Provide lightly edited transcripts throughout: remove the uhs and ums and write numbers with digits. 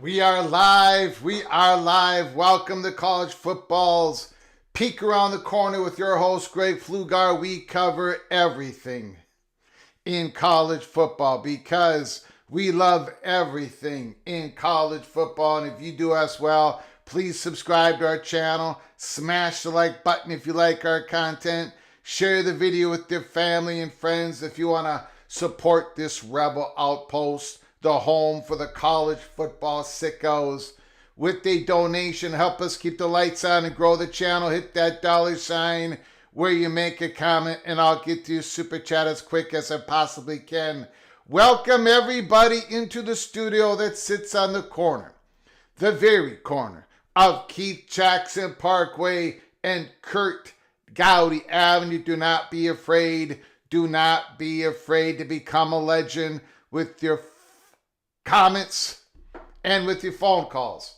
We are live. We are live. Welcome to College Football's Peek Around the Corner with your host, Greg Pflugar. We cover everything in college football because we love everything in college football. And if you do as well, please subscribe to our channel. Smash the like button if you like our content. Share the video with your family and friends if you want to support this rebel outpost, the home for the college football sickos. With a donation, help us keep the lights on and grow the channel. Hit that $sign where you make a comment, and I'll get to your super chat as quick as I possibly can. Welcome everybody into the studio that sits on the corner, the very corner of Keith Jackson Parkway and Kurt Gowdy Avenue. Do not be afraid. Do not be afraid to become a legend with your comments and with your phone calls.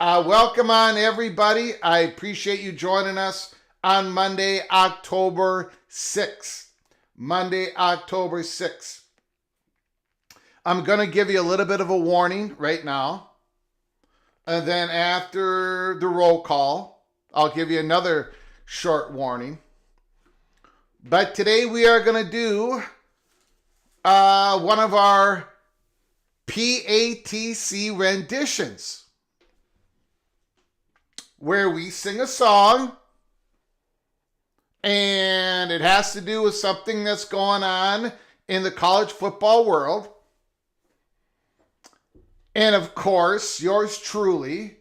Welcome on everybody. I appreciate you joining us on Monday, October 6th. Monday, October 6th. I'm going to give you a little bit of a warning right now. And then after the roll call, I'll give you another short warning. But today we are going to do one of our PATC renditions, where we sing a song and it has to do with something that's going on in the college football world. And of course, yours truly,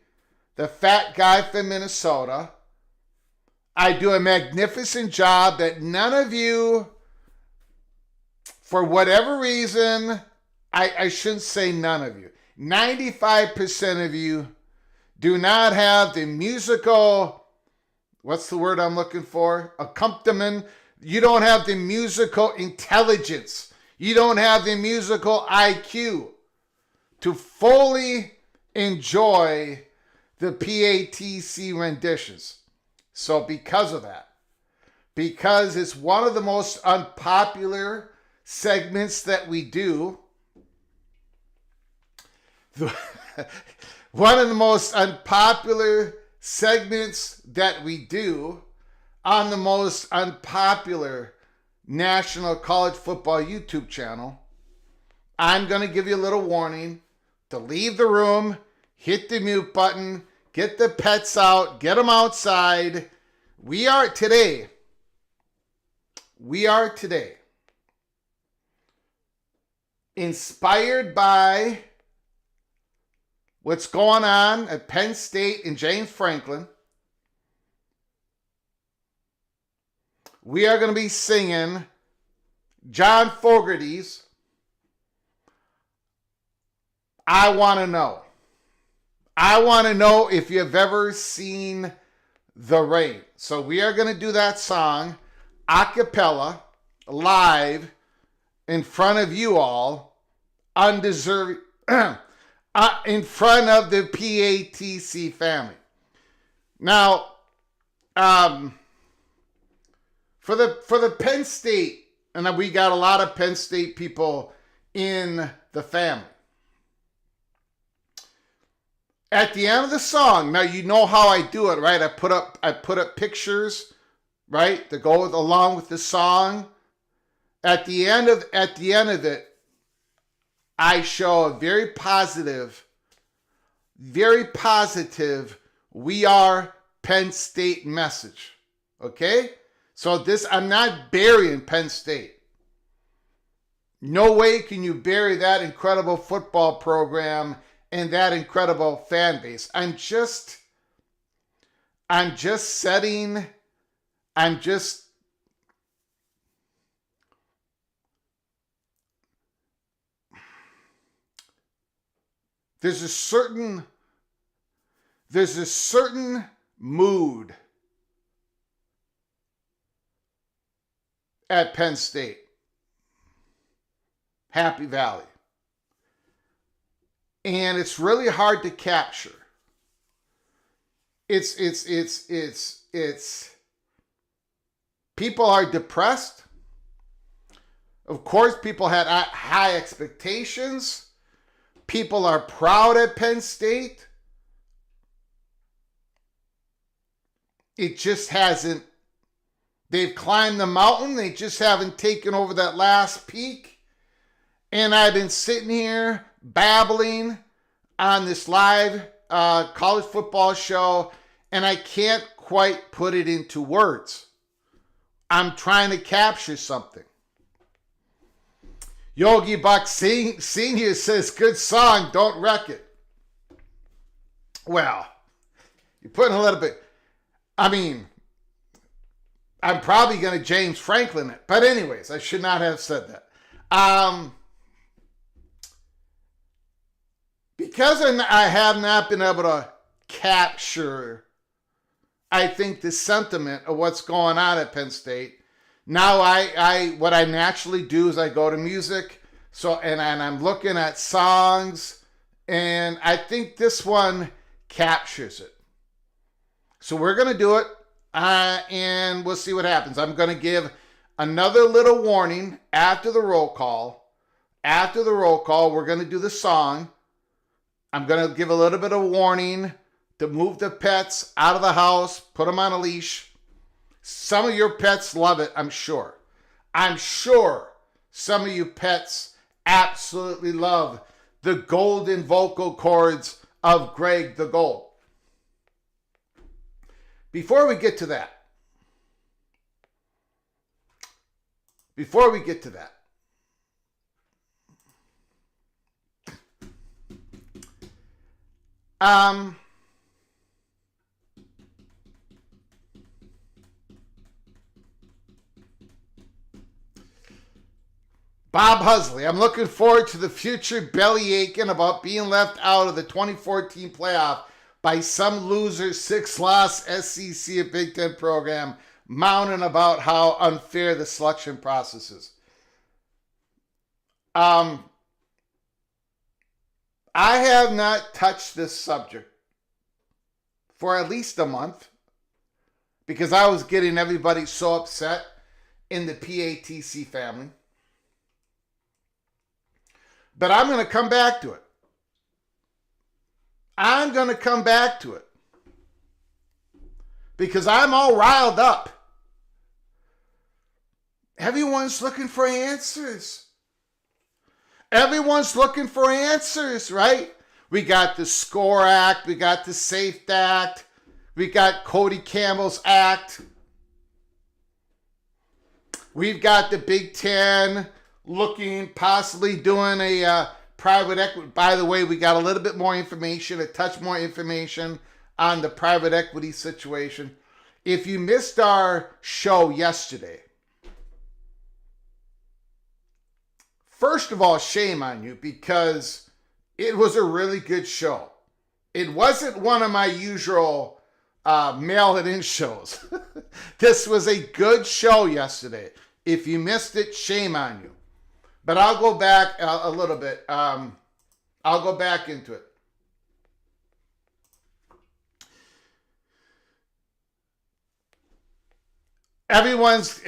the fat guy from Minnesota. I do a magnificent job that none of you, for whatever reason, I shouldn't say none of you, 95% of you do not have the musical what's the word I'm looking for? Accompaniment. You don't have the musical intelligence. You don't have the musical IQ to fully enjoy the PATC renditions. So because of that, because it's one of the most unpopular segments that we do, one of the most unpopular segments that we do on the most unpopular national college football YouTube channel, I'm going to give you a little warning to leave the room, hit the mute button, get the pets out, get them outside. We are today inspired by what's going on at Penn State and James Franklin. We are going to be singing John Fogerty's I Want to Know. I want to know if you've ever seen the rain. So we are going to do that song a cappella, live, in front of you all, undeserved, in front of the PATC family. Now, for the Penn State, and we got a lot of Penn State people in the family. At the end of the song, now you know how I do it, right? I put up pictures, right, to go along with the song. At the end of it, I show a very positive, we are Penn State message. Okay? So I'm not burying Penn State. No way can you bury that incredible football program and that incredible fan base. There's a certain mood at Penn State, Happy Valley. And it's really hard to capture. It's people are depressed. Of course, people had high expectations. People are proud at Penn State. It just hasn't. They've climbed the mountain. They just haven't taken over that last peak. And I've been sitting here babbling on this live college football show, and I can't quite put it into words. I'm trying to capture something. Yogi Buck Senior says, good song, don't wreck it. Well, you're putting a little bit, I'm probably going to James Franklin it. But anyways, I should not have said that. Because I have not been able to capture, I think, the sentiment of what's going on at Penn State. Now, what I naturally do is I go to music, and I'm looking at songs, and I think this one captures it. So we're going to do it, and we'll see what happens. I'm going to give another little warning after the roll call. After the roll call, we're going to do the song. I'm going to give a little bit of warning to move the pets out of the house, put them on a leash. Some of your pets love it, I'm sure. I'm sure some of you pets absolutely love the golden vocal cords of Greg the Gold. Before we get to that, Bob Husley, I'm looking forward to the future belly aching about being left out of the 2014 playoff by some loser 6-loss SEC and Big Ten program moaning about how unfair the selection process is. I have not touched this subject for at least a month because I was getting everybody so upset in the PATC family. But I'm going to come back to it. I'm going to come back to it because I'm all riled up. Everyone's looking for answers. Everyone's looking for answers, right? We got the SCORE Act. We got the SAFE Act. We got Cody Campbell's Act. We've got the Big Ten looking, possibly doing a private equity. By the way, we got a little bit more information, a touch more information on the private equity situation. If you missed our show yesterday, first of all, shame on you because it was a really good show. It wasn't one of my usual mail-it-in shows. This was a good show yesterday. If you missed it, shame on you. But I'll go back a little bit. I'll go back into it. Everyone's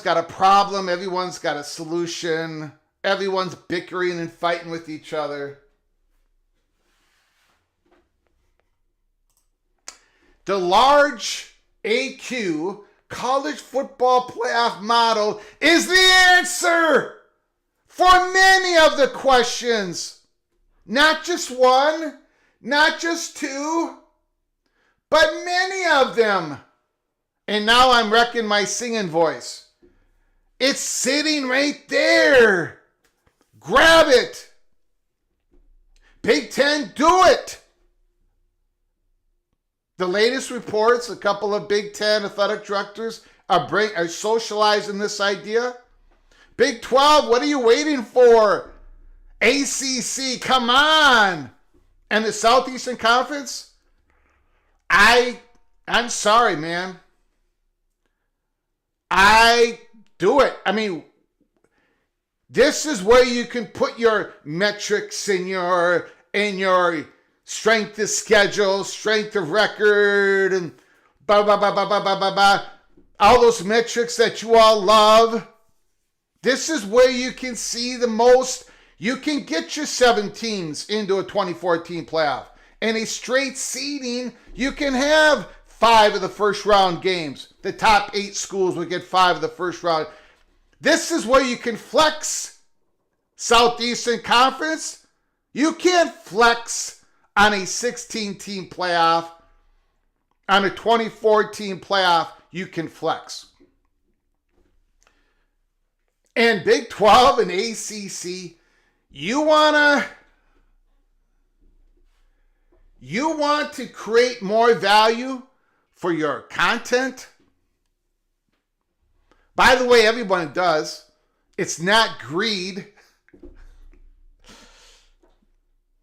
got a problem. Everyone's got a solution. Everyone's bickering and fighting with each other. The large AQ college football playoff model is the answer for many of the questions. Not just one, not just two, but many of them. And now I'm wrecking my singing voice. It's sitting right there. Grab it. Big Ten, do it. The latest reports, a couple of Big Ten athletic directors are socializing this idea. Big 12, what are you waiting for? ACC, come on. And the Southeastern Conference? I'm sorry, man. I do it. I mean, this is where you can put your metrics in your strength of schedule, strength of record, and blah, blah, blah, blah, blah, blah, blah, blah. All those metrics that you all love. This is where you can see the most. You can get your 7 teams into a 2014 playoff. And a straight seeding, you can have 5 of the first round games. The top 8 schools will get 5 of the first round. This is where you can flex. Southeastern Conference, you can't flex on a 16-team playoff. On a 24-team playoff, you can flex. And Big 12 and ACC, you want to create more value for your content? By the way, everyone does. It's not greed.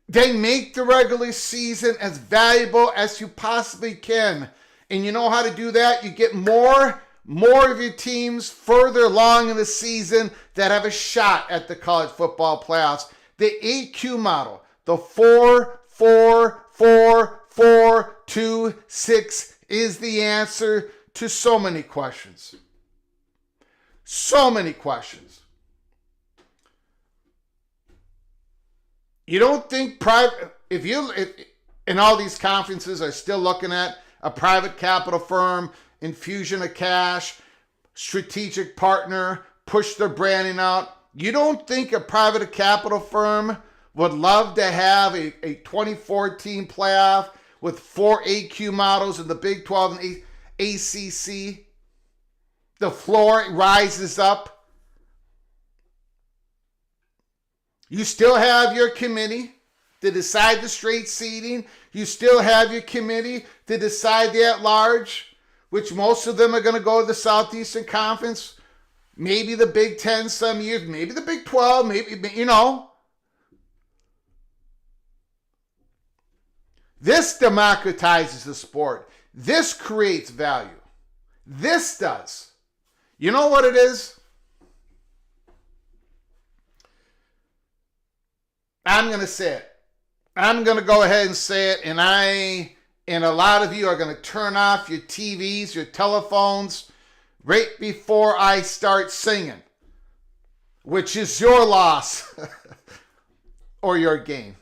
Then make the regular season as valuable as you possibly can. And you know how to do that? You get more of your teams further along in the season that have a shot at the college football playoffs. The 8Q model, the 4-4-4-4-2-6 is the answer to so many questions. So many questions. You don't think if in all these conferences are still looking at a private capital firm, infusion of cash, strategic partner, push their branding out. You don't think a private capital firm would love to have a 2014 playoff with 4 AQ models in the Big 12 and ACC? The floor rises up. You still have your committee to decide the straight seeding. You still have your committee to decide the at-large, which most of them are going to go to the Southeastern Conference. Maybe the Big Ten some years, maybe the Big 12, maybe, you know. This democratizes the sport. This creates value. This does. You know what it is? I'm going to say it. I'm going to go ahead and say it, and a lot of you are going to turn off your TVs, your telephones, right before I start singing, which is your loss or your gain.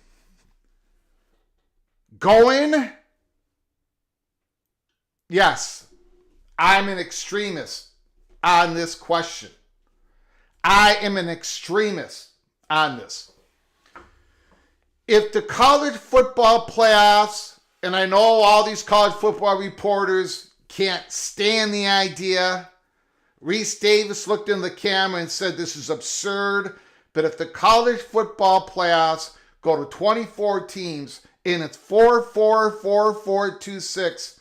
Going, yes, I'm an extremist on this question. I am an extremist on this. If the college football playoffs, and I know all these college football reporters can't stand the idea, Reese Davis looked in the camera and said this is absurd, but if the college football playoffs go to 24 teams and it's 4-4-4-4-2-6,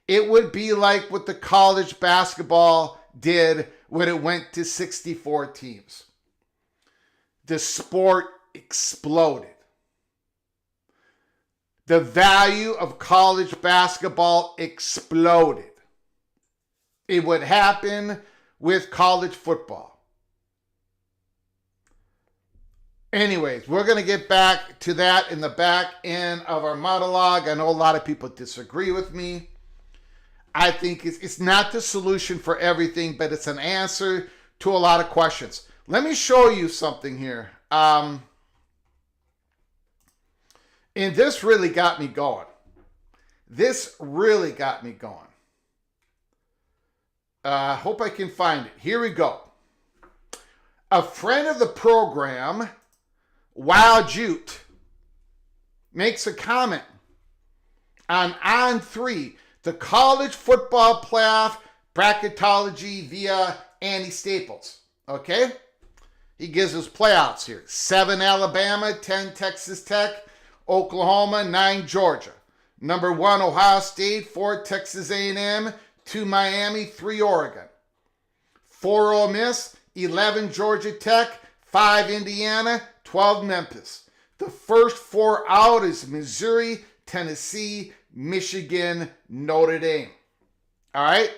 it would be like what the college basketball did when it went to 64 teams. The sport exploded. The value of college basketball exploded. It would happen with college football. Anyways, we're going to get back to that in the back end of our monologue. I know a lot of people disagree with me. I think it's not the solution for everything, but it's an answer to a lot of questions. Let me show you something here. And this really got me going. Hope I can find it. Here we go. A friend of the program, Wild Jute, makes a comment on 3, the college football playoff bracketology via Andy Staples. Okay? He gives us playouts here. 7 Alabama, 10 Texas Tech, Oklahoma, 9 Georgia. Number 1 Ohio State, 4 Texas A&M, 2 Miami, 3 Oregon. 4 Ole Miss, 11 Georgia Tech, 5 Indiana, 12 Memphis. The first 4 out is Missouri, Tennessee, Michigan, Notre Dame. All right?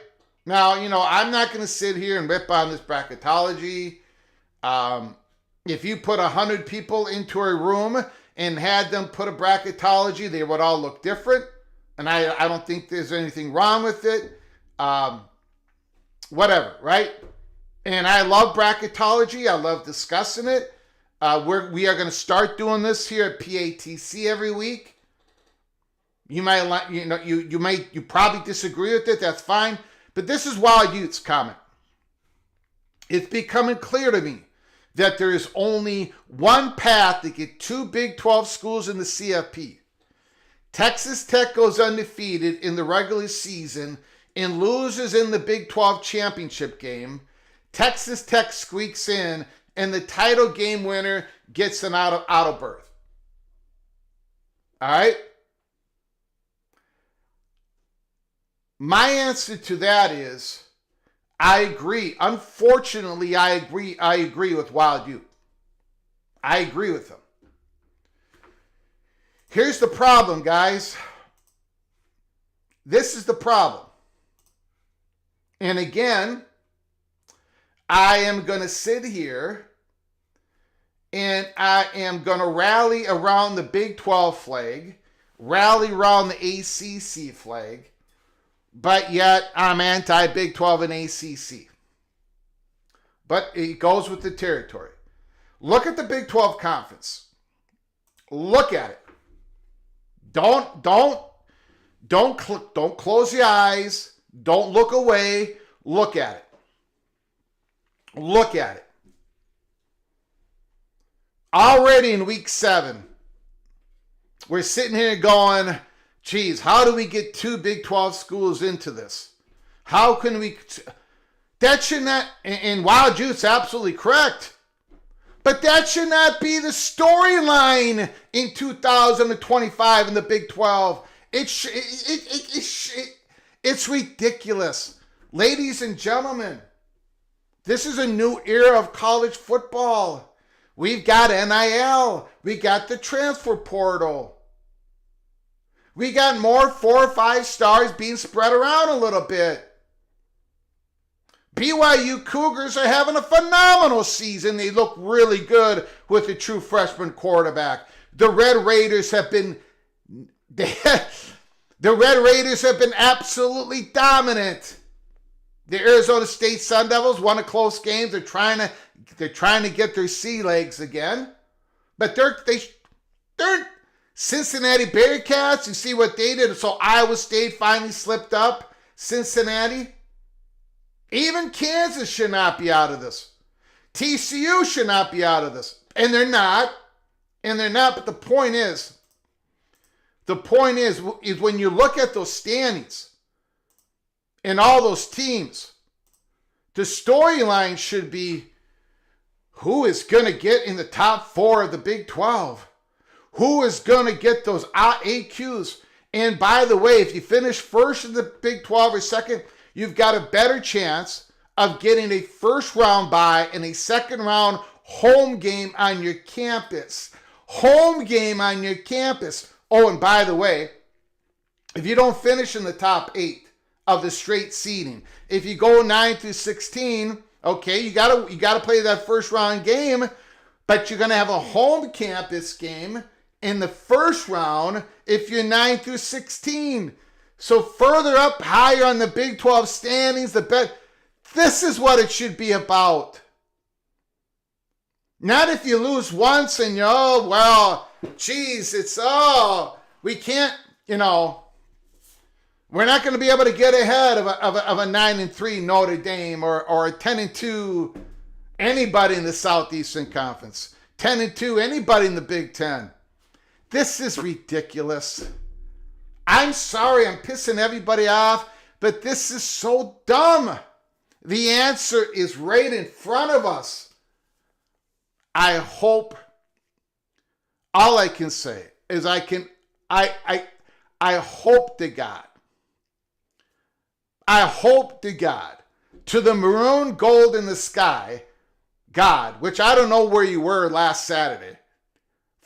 Now, I'm not going to sit here and rip on this bracketology. If you put 100 people into a room and had them put a bracketology, they would all look different. And I don't think there's anything wrong with it. Whatever, right? And I love bracketology. I love discussing it. We are going to start doing this here at PATC every week. You might, you probably disagree with it. That's fine. But this is Wild Youth's comment. It's becoming clear to me that there is only one path to get 2 Big 12 schools in the CFP. Texas Tech goes undefeated in the regular season and loses in the Big 12 championship game. Texas Tech squeaks in, and the title game winner gets an out of berth. All right? My answer to that is, I agree. Unfortunately, I agree with Wild Youth. I agree with them. Here's the problem, guys. This is the problem. And again, I am going to sit here and I am going to rally around the Big 12 flag, rally around the ACC flag, but yet I'm anti-Big 12 and ACC. But it goes with the territory. Look at the Big 12 conference. Look at it. Don't close your eyes. Don't look away. Look at it. Look at it. Already in week 7, we're sitting here going, geez, how do we get 2 Big 12 schools into this? How can we... That should not... And Wild Youth's absolutely correct. But that should not be the storyline in 2025 in the Big 12. It's ridiculous. Ladies and gentlemen, this is a new era of college football. We've got NIL. We got the transfer portal. We got more 4 or 5 stars being spread around a little bit. BYU Cougars are having a phenomenal season. They look really good with a true freshman quarterback. The Red Raiders have been absolutely dominant. The Arizona State Sun Devils won a close game. They're trying to get their sea legs again. But they're Cincinnati Bearcats. You see what they did. So Iowa State finally slipped up. Cincinnati. Even Kansas should not be out of this. TCU should not be out of this. And they're not. But the point is when you look at those standings and all those teams, the storyline should be who is going to get in the top 4 of the Big 12? Who is going to get those AQs? And by the way, if you finish first in the Big 12 or second, you've got a better chance of getting a first round bye and a second round home game on your campus. Home game on your campus. Oh, and by the way, if you don't finish in the top 8 of the straight seeding, if you go 9 through 16, okay, you gotta play that first round game, but you're gonna have a home campus game in the first round if you're 9 through 16. So further up, higher on the Big 12 standings, the better. This is what it should be about. Not if you lose once and we can't, we're not going to be able to get ahead of a 9-3 Notre Dame or a 10-2 anybody in the Southeastern Conference. 10-2 anybody in the Big Ten. This is ridiculous. I'm sorry, I'm pissing everybody off, but this is so dumb. The answer is right in front of us. I hope, all I can say is I hope to God, to the maroon gold in the sky, God, which I don't know where you were last Saturday,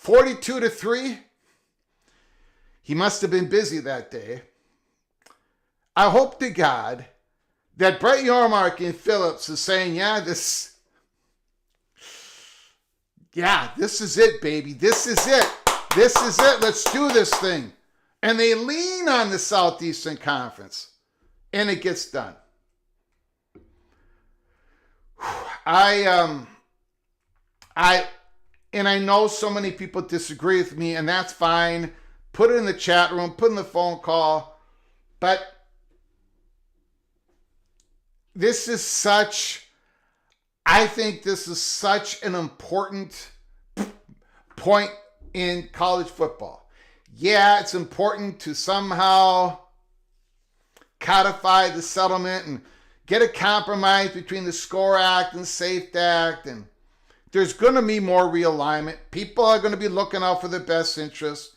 42-3, he must have been busy that day. I hope to God that Brett Yormark and Phillips is saying, this is it, baby. This is it. Let's do this thing. And they lean on the Southeastern Conference. And it gets done. I know so many people disagree with me, and that's fine. Put it in the chat room, put in the phone call. But I think this is such an important point in college football. Yeah, it's important to somehow codify the settlement and get a compromise between the SCORE Act and SAFE Act. And there's going to be more realignment. People are going to be looking out for the best interests.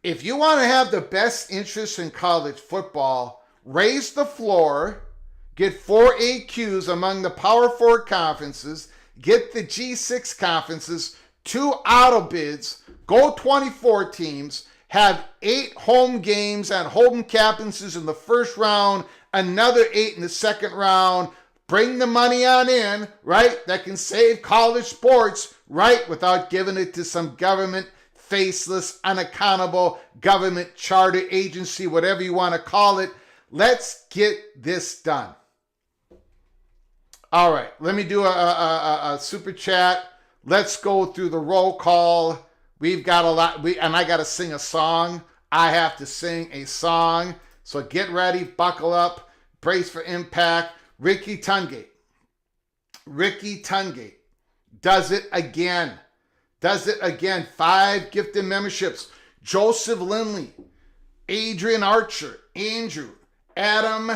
If you want to have the best interests in college football, raise the floor, get 4 AQs among the Power 4 conferences, get the G6 conferences, 2 auto bids, go 24 teams, have 8 home games and home campuses in the first round, another 8 in the second round, bring the money on in, right? That can save college sports, right? Without giving it to some government, faceless, unaccountable government charter agency, whatever you want to call it. Let's get this done. All right, let me do a super chat. Let's go through the roll call. We've got a lot, and I got to sing a song. I have to sing a song. So get ready, buckle up, brace for impact. Ricky Tungate does it again. 5 gifted memberships. Joseph Lindley, Adrian Archer, Andrew, Adam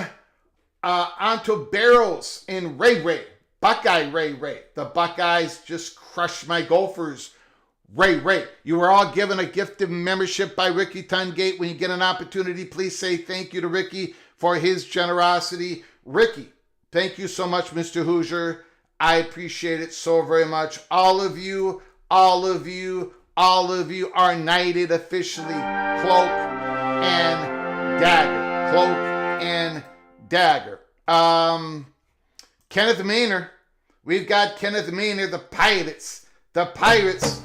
Antoberos, and Ray. Buckeye Ray. The Buckeyes just crushed my Gophers. Ray. You were all given a gifted membership by Ricky Tungate. When you get an opportunity, please say thank you to Ricky for his generosity. Ricky, thank you so much, Mr. Hoosier. I appreciate it so very much. All of you are knighted officially. Cloak, and Dagger. Cloak and Dagger. Kenneth Maynard. We've got Kenneth Maynard, the Pirates. The Pirates.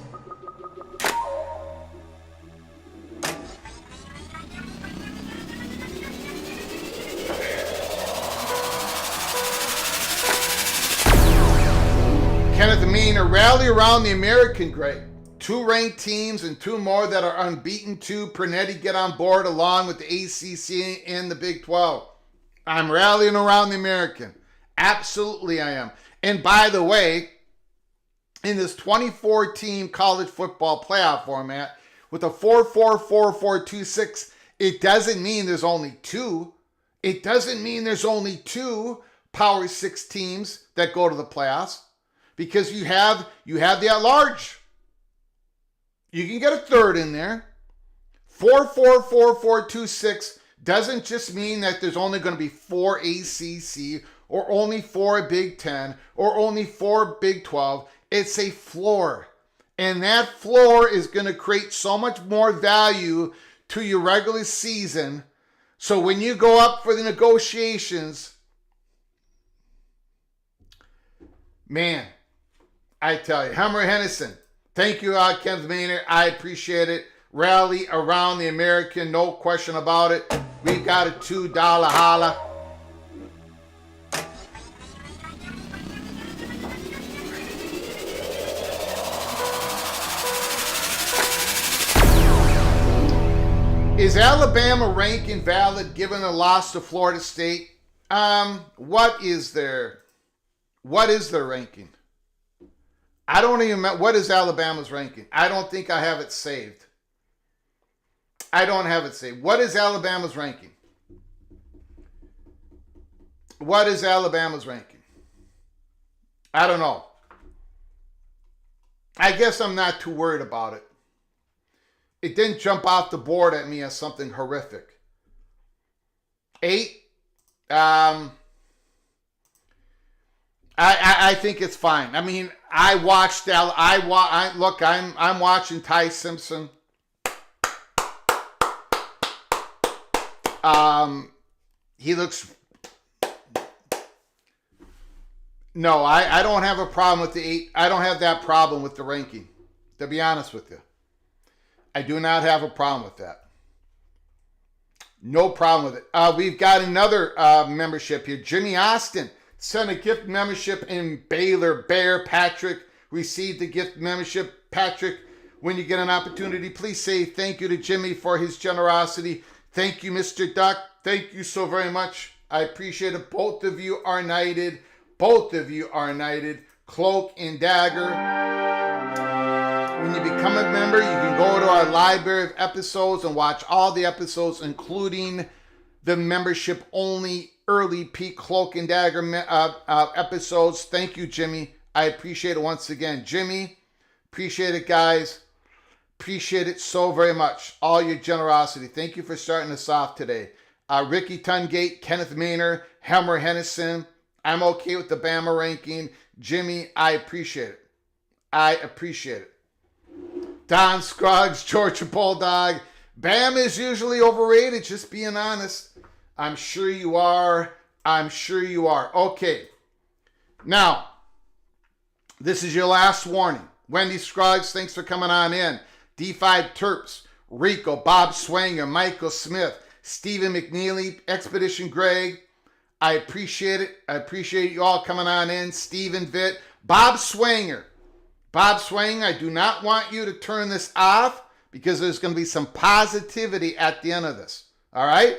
Kenneth Maynard, rally around the American great. 2 ranked teams and 2 more that are unbeaten too. Pernetti get on board along with the ACC and the Big 12. I'm rallying around the American. Absolutely I am. And by the way, in this 24-team college football playoff format with a 4-4-4-4-2-6, it doesn't mean there's only 2. It doesn't mean there's only 2 Power 6 teams that go to the playoffs, because you have the at-large. You can get a third in there. 4-4-4-4-2-6 doesn't just mean that there's only going to be 4 ACC or only 4 Big 10 or only 4 Big 12. It's a floor. And that floor is going to create so much more value to your regular season. So when you go up for the negotiations, man, I tell you, Hammer Hennessy, thank you, Kenneth Maynard. I appreciate it. Rally around the American, no question about it. We got a $2 holla. Is Alabama ranking valid given the loss to Florida State? What is their ranking? I don't even know. What is Alabama's ranking? I don't think I have it saved. I don't have it saved. What is Alabama's ranking? What is Alabama's ranking? I don't know. I guess I'm not too worried about it. It didn't jump off the board at me as something horrific. 8. I think it's fine. I mean, I'm watching Ty Simpson. He looks. No, I don't have a problem with the 8. I don't have that problem with the ranking, to be honest with you. I do not have a problem with that. No problem with it. We've got another membership here. Jimmy Austin sent a gift membership in Baylor. Bear Patrick received the gift membership. Patrick, when you get an opportunity, please say thank you to Jimmy for his generosity. Thank you, Mr. Duck. Thank you so very much. I appreciate it. Both of you are knighted. Both of you are knighted. Cloak and Dagger. When you become a member, you can go to our library of episodes and watch all the episodes, including the membership-only early peak Cloak and Dagger episodes. Thank you, Jimmy. I appreciate it once again. Jimmy, appreciate it, guys. Appreciate it so very much. All your generosity. Thank you for starting us off today. Ricky Tungate, Kenneth Maynard, Hammer Hennessy. I'm okay with the Bama ranking. Jimmy, I appreciate it. I appreciate it. Don Scruggs, Georgia Bulldog. Bama is usually overrated, just being honest. I'm sure you are. I'm sure you are. Okay. Now, this is your last warning. Wendy Scruggs, thanks for coming on in. D5 Terps, Rico, Bob Swanger, Michael Smith, Stephen McNeely, Expedition Greg. I appreciate it. I appreciate you all coming on in. Stephen Vitt, Bob Swanger. Bob Swanger, I do not want you to turn this off because there's going to be some positivity at the end of this. All right?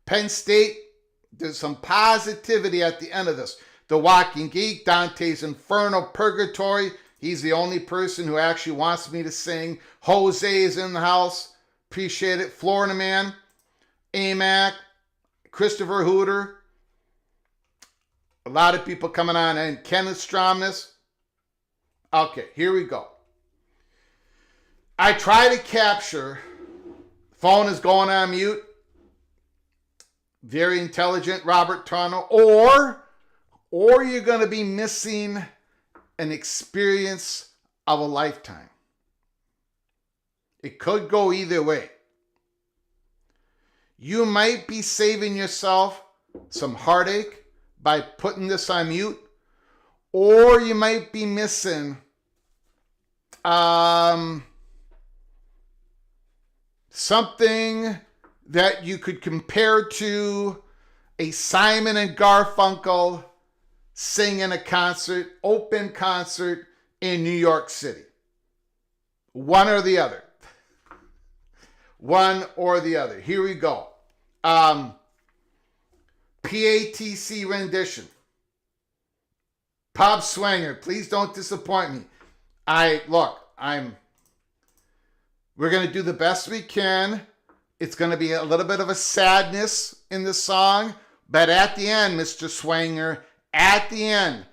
Penn State, there's some positivity at the end of this. The Walking Geek, Dante's Inferno Purgatory. He's the only person who actually wants me to sing. Jose is in the house. Appreciate it. Florida Man, AMAC, Christopher Hooter. A lot of people coming on. And Kenneth Stromness. Okay, here we go. I try to capture. Phone is going on mute. Very intelligent, Robert Tarno. Or you're going to be missing an experience of a lifetime. It could go either way. You might be saving yourself some heartache by putting this on mute, or you might be missing something that you could compare to a Simon and Garfunkel singing a concert, open concert in New York City. One or the other. One or the other. Here we go. PATC rendition. Pop Swanger, please don't disappoint me. We're going to do the best we can. It's going to be a little bit of a sadness in the song, but at the end, Mr. Swanger, at the end,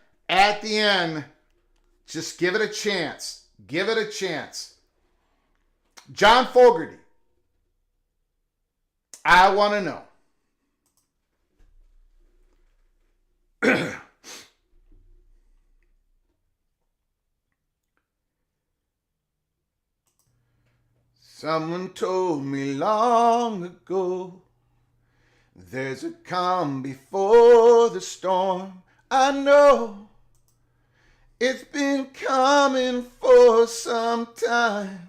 just give it a chance. Give it a chance. John Fogerty, I want to know. Someone told me long ago, there's a calm before the storm. I know it's been coming for some time.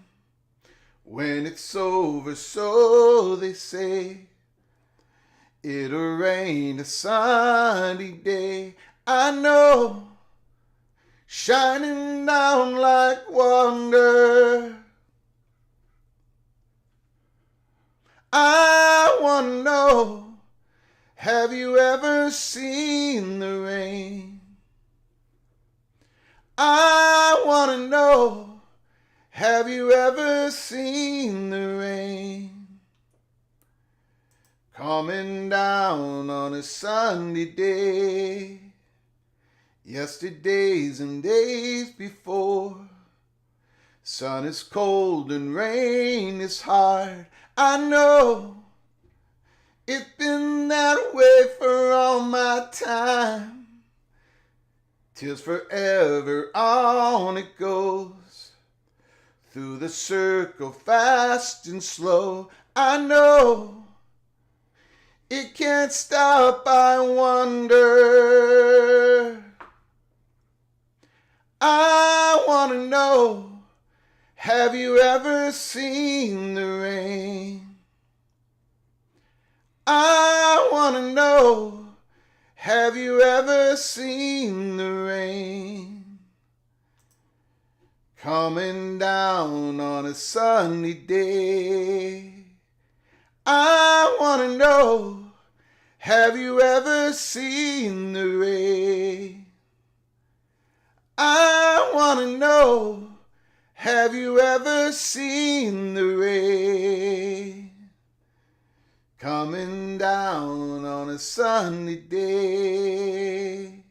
When it's over, so they say, it'll rain a sunny day. I know, shining down like wonder. I want to know, have you ever seen the rain? I want to know, have you ever seen the rain? Coming down on a Sunday day, yesterdays and days before. Sun is cold and rain is hard. I know it's been that way for all my time. Till forever on it goes, through the circle fast and slow. I know it can't stop, I wonder. I want to know, have you ever seen the rain? I want to know, have you ever seen the rain? Coming down on a sunny day. I want to know, have you ever seen the rain? I want to know, have you ever seen the rain? Coming down on a sunny day.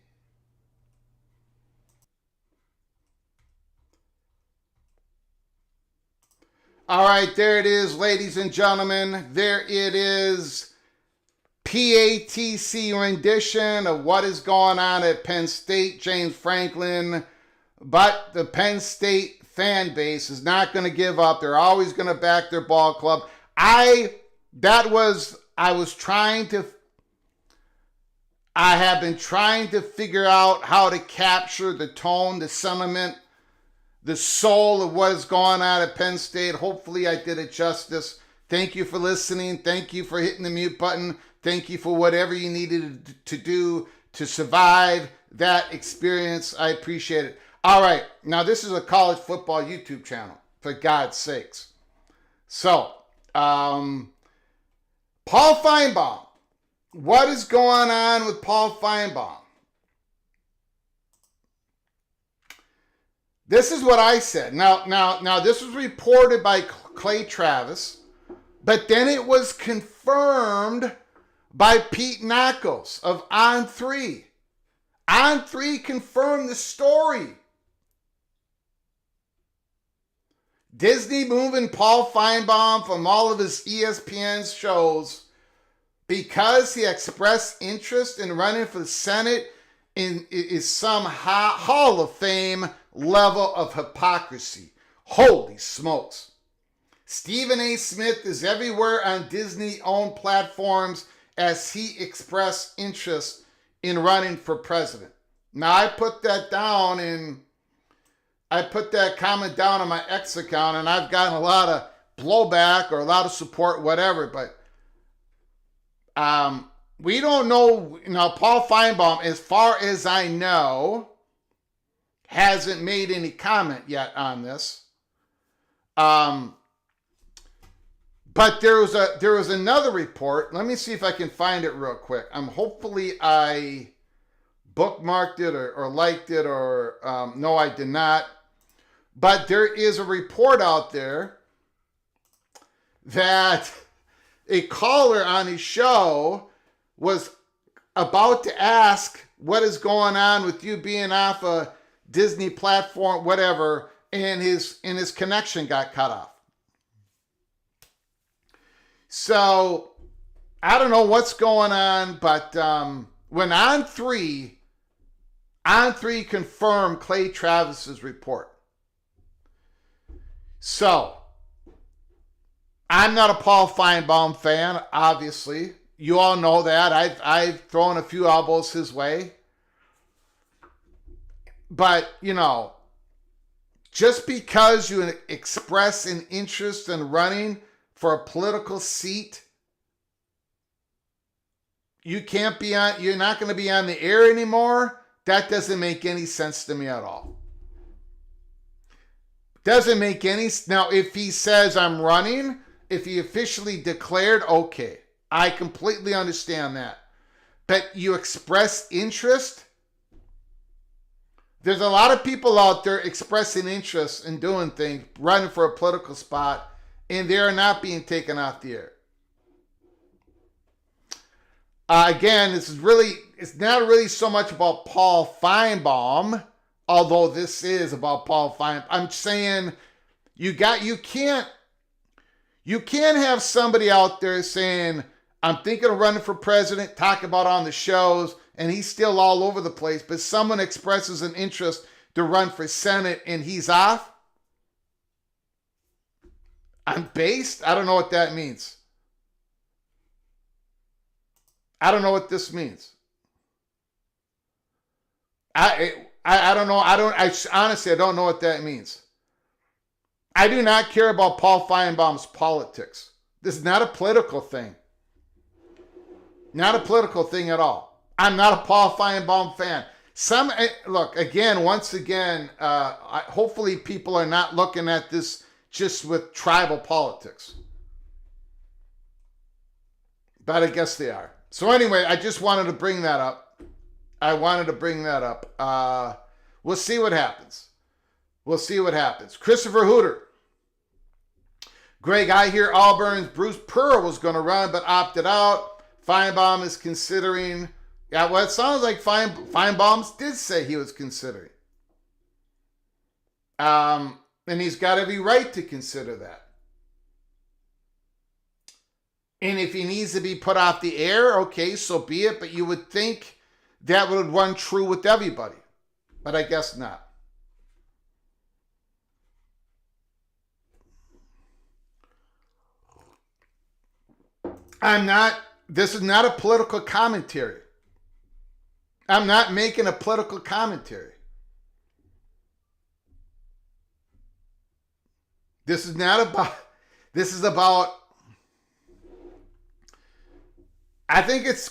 All right, there it is, ladies and gentlemen. There it is. PATC rendition of what is going on at Penn State, James Franklin. But the Penn State fan base is not going to give up. They're always going to back their ball club. I have been trying to figure out how to capture the tone, the sentiment, the soul of what is going on at Penn State. Hopefully I did it justice. Thank you for listening. Thank you for hitting the mute button. Thank you for whatever you needed to do to survive that experience. I appreciate it. All right, now this is a college football YouTube channel, for God's sakes. So, Paul Feinbaum. What is going on with Paul Feinbaum? This is what I said. Now this was reported by Clay Travis, but then it was confirmed by Pete Knuckles of On3. On3 confirmed the story. Disney moving Paul Feinbaum from all of his ESPN shows because he expressed interest in running for the Senate is some Hall of Fame level of hypocrisy. Holy smokes. Stephen A. Smith is everywhere on Disney-owned platforms as he expressed interest in running for president. Now, I put that comment down on my X account, and I've gotten a lot of blowback or a lot of support, whatever, but we don't know. Now, Paul Feinbaum, as far as I know, hasn't made any comment yet on this. But there was another report. Let me see if I can find it real quick. Hopefully I bookmarked it or liked it, or no, I did not. But there is a report out there that a caller on his show was about to ask what is going on with you being off a Disney platform, whatever, and his connection got cut off. So I don't know what's going on, but when On 3 confirmed Clay Travis's report. So I'm not a Paul Feinbaum fan, obviously. You all know that. I've thrown a few elbows his way. But, just because you express an interest in running for a political seat, you're not going to be on the air anymore. That doesn't make any sense to me at all. Doesn't make any. Now, if he says I'm running, if he officially declared, okay, I completely understand that. But you express interest. There's a lot of people out there expressing interest in doing things, running for a political spot, and they're not being taken off the air. Again, it's not really so much about Paul Feinbaum, although this is about Paul Feinbaum. I'm saying you can't have somebody out there saying, I'm thinking of running for president, talk about on the shows, and he's still all over the place, but someone expresses an interest to run for Senate and he's off. I'm based? I don't know what that means. I don't know what this means. I don't know. Honestly, I don't know what that means. I do not care about Paul Feinbaum's politics. This is not a political thing. Not a political thing at all. I'm not a Paul Feinbaum fan. Once again, hopefully people are not looking at this just with tribal politics. But I guess they are. So anyway, I just wanted to bring that up. We'll see what happens. Christopher Hooter. Greg, I hear Auburn's Bruce Pearl was going to run but opted out. Feinbaum is considering. Yeah, well, it sounds like Feinbaum did say he was considering. And he's got every right to consider that. And if he needs to be put off the air, okay, so be it. But you would think that would run true with everybody. But I guess not. This is not a political commentary. I'm not making a political commentary. This is about, I think it's,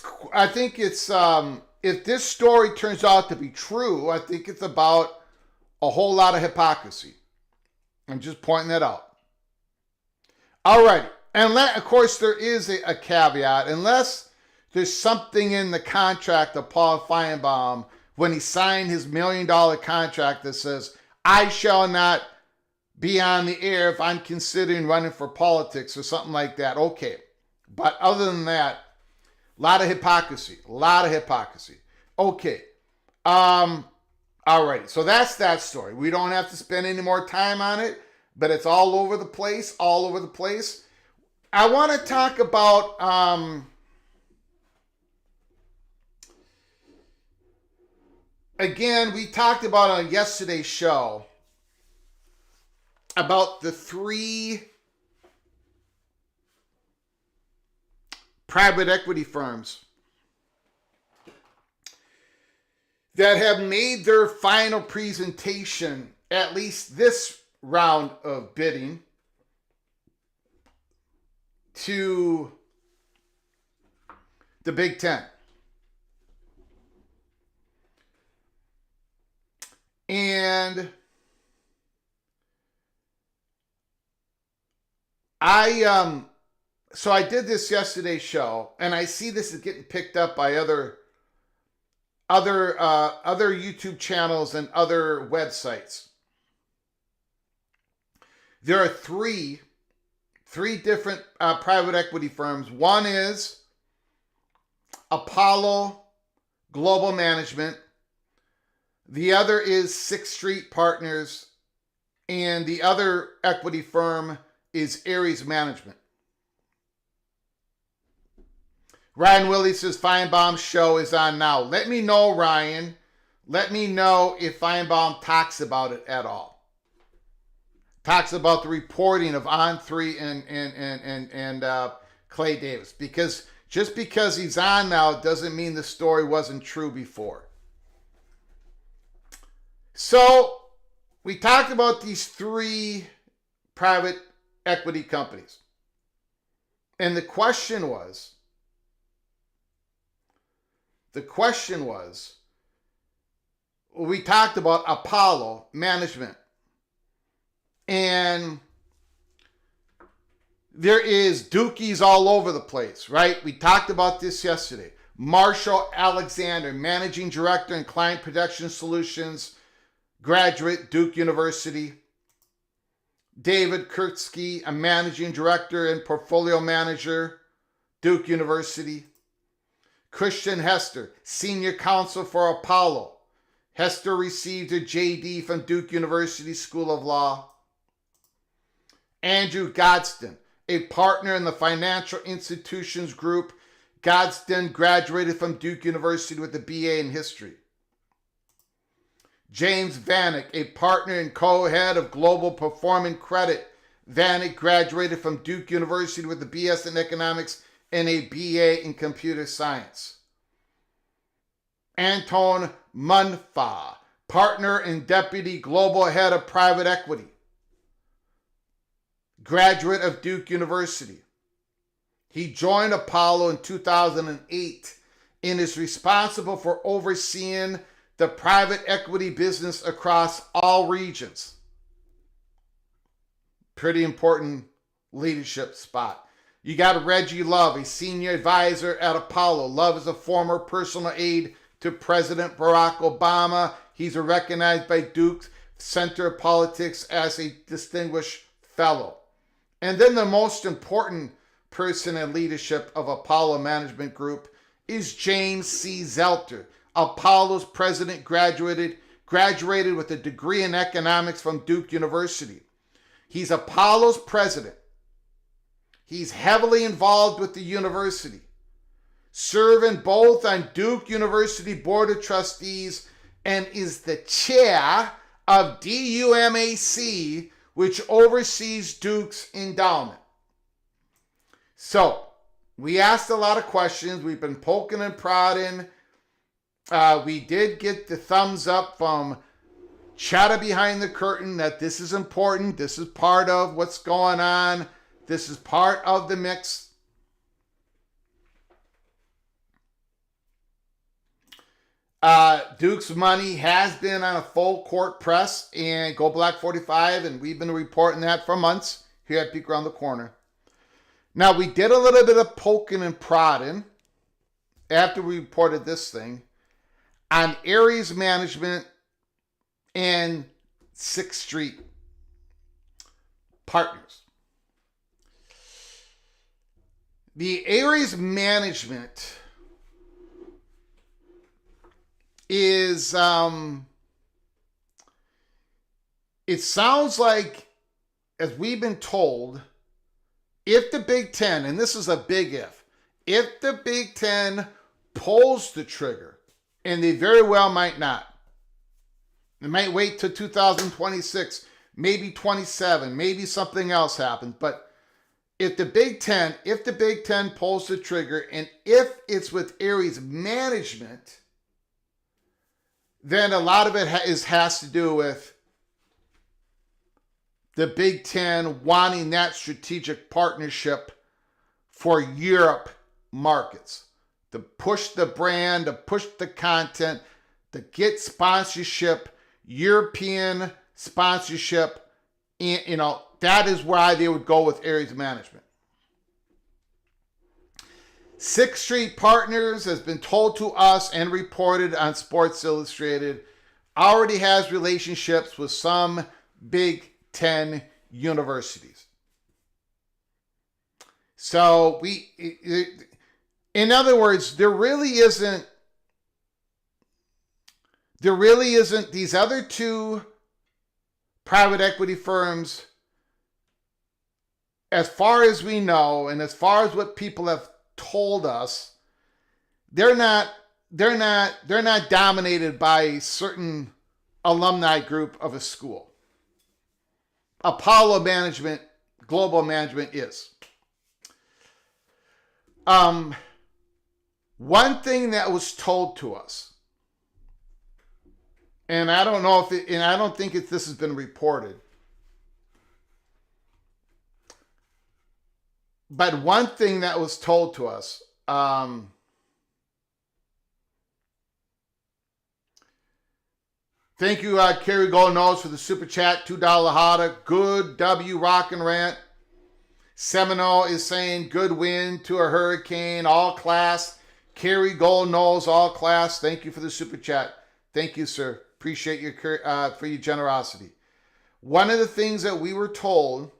if this story turns out to be true, I think it's about a whole lot of hypocrisy. I'm just pointing that out. All right. And of course, there is a caveat. Unless there's something in the contract of Paul Feinbaum when he signed his $1 million contract that says, I shall not be on the air if I'm considering running for politics or something like that. Okay. But other than that, a lot of hypocrisy. Okay. All right. So that's that story. We don't have to spend any more time on it, but it's all over the place. I want to talk about again, we talked about on yesterday's show about the three private equity firms that have made their final presentation, at least this round of bidding, to the Big Ten. And so I did this yesterday's show, and I see this is getting picked up by other YouTube channels and other websites. There are three different private equity firms. One is Apollo Global Management. The other is Sixth Street Partners, and the other equity firm is Ares Management. Ryan Willie says Feinbaum's show is on now. Let me know, Ryan. Let me know if Feinbaum talks about it at all. Talks about the reporting of On3 and Clay Davis. Because just because he's on now doesn't mean the story wasn't true before. So we talked about these three private equity companies. And the question was, we talked about Apollo Management. And there is Dookies all over the place, right? We talked about this yesterday. Marshall Alexander, Managing Director in Client Protection Solutions, graduate, Duke University. David Kurtzky, a Managing Director and Portfolio Manager, Duke University. Christian Hester, Senior Counsel for Apollo. Hester received a JD from Duke University School of Law. Andrew Godston, a partner in the Financial Institutions Group. Godston graduated from Duke University with a BA in History. James Vanek, a partner and co-head of Global Performing Credit. Vanek graduated from Duke University with a BS in Economics and a BA in Computer Science. Anton Munfa, partner and deputy global head of private equity. Graduate of Duke University. He joined Apollo in 2008 and is responsible for overseeing the private equity business across all regions. Pretty important leadership spot. You got Reggie Love, a senior advisor at Apollo. Love is a former personal aide to President Barack Obama. He's recognized by Duke's Center of Politics as a distinguished fellow. And then the most important person in leadership of Apollo Management Group is James C. Zelter. Apollo's president graduated with a degree in economics from Duke University. He's Apollo's president. He's heavily involved with the university, serving both on Duke University Board of Trustees and is the chair of DUMAC, which oversees Duke's endowment. So, we asked a lot of questions. We've been poking and prodding. We did get the thumbs up from Chatter Behind the Curtain that this is important. This is part of what's going on. This is part of the mix. Duke's money has been on a full court press and Go Black 45, and we've been reporting that for months here at Peek Around the Corner. Now, we did a little bit of poking and prodding after we reported this thing on Ares Management and Sixth Street Partners. The Ares Management is, it sounds like, as we've been told, if the Big Ten, and this is a big if the Big Ten pulls the trigger, and they very well might not. They might wait till 2026, maybe 27, maybe something else happens. But if the Big Ten pulls the trigger, and if it's with Aries management, then a lot of it has to do with the Big Ten wanting that strategic partnership for Europe markets, to push the brand, to push the content, to get sponsorship, European sponsorship. You know, that is why they would go with Aries management. Sixth Street Partners has been told to us and reported on Sports Illustrated, already has relationships with some Big Ten universities. So in other words, there really isn't these other two private equity firms, as far as we know, and as far as what people have told us, they're not dominated by a certain alumni group of a school. Apollo Management, Global Management is. One thing that was told to us, and I don't know if and I don't think this has been reported, but one thing that was told to us, thank you, Kerry Gold Nose, for the super chat, $2 Hada. Good W Rock and Rant. Seminole is saying good win to a hurricane, all class. Kerry Gold Nose, all class. Thank you for the super chat. Thank you, sir. Appreciate your for your generosity. One of the things that we were told,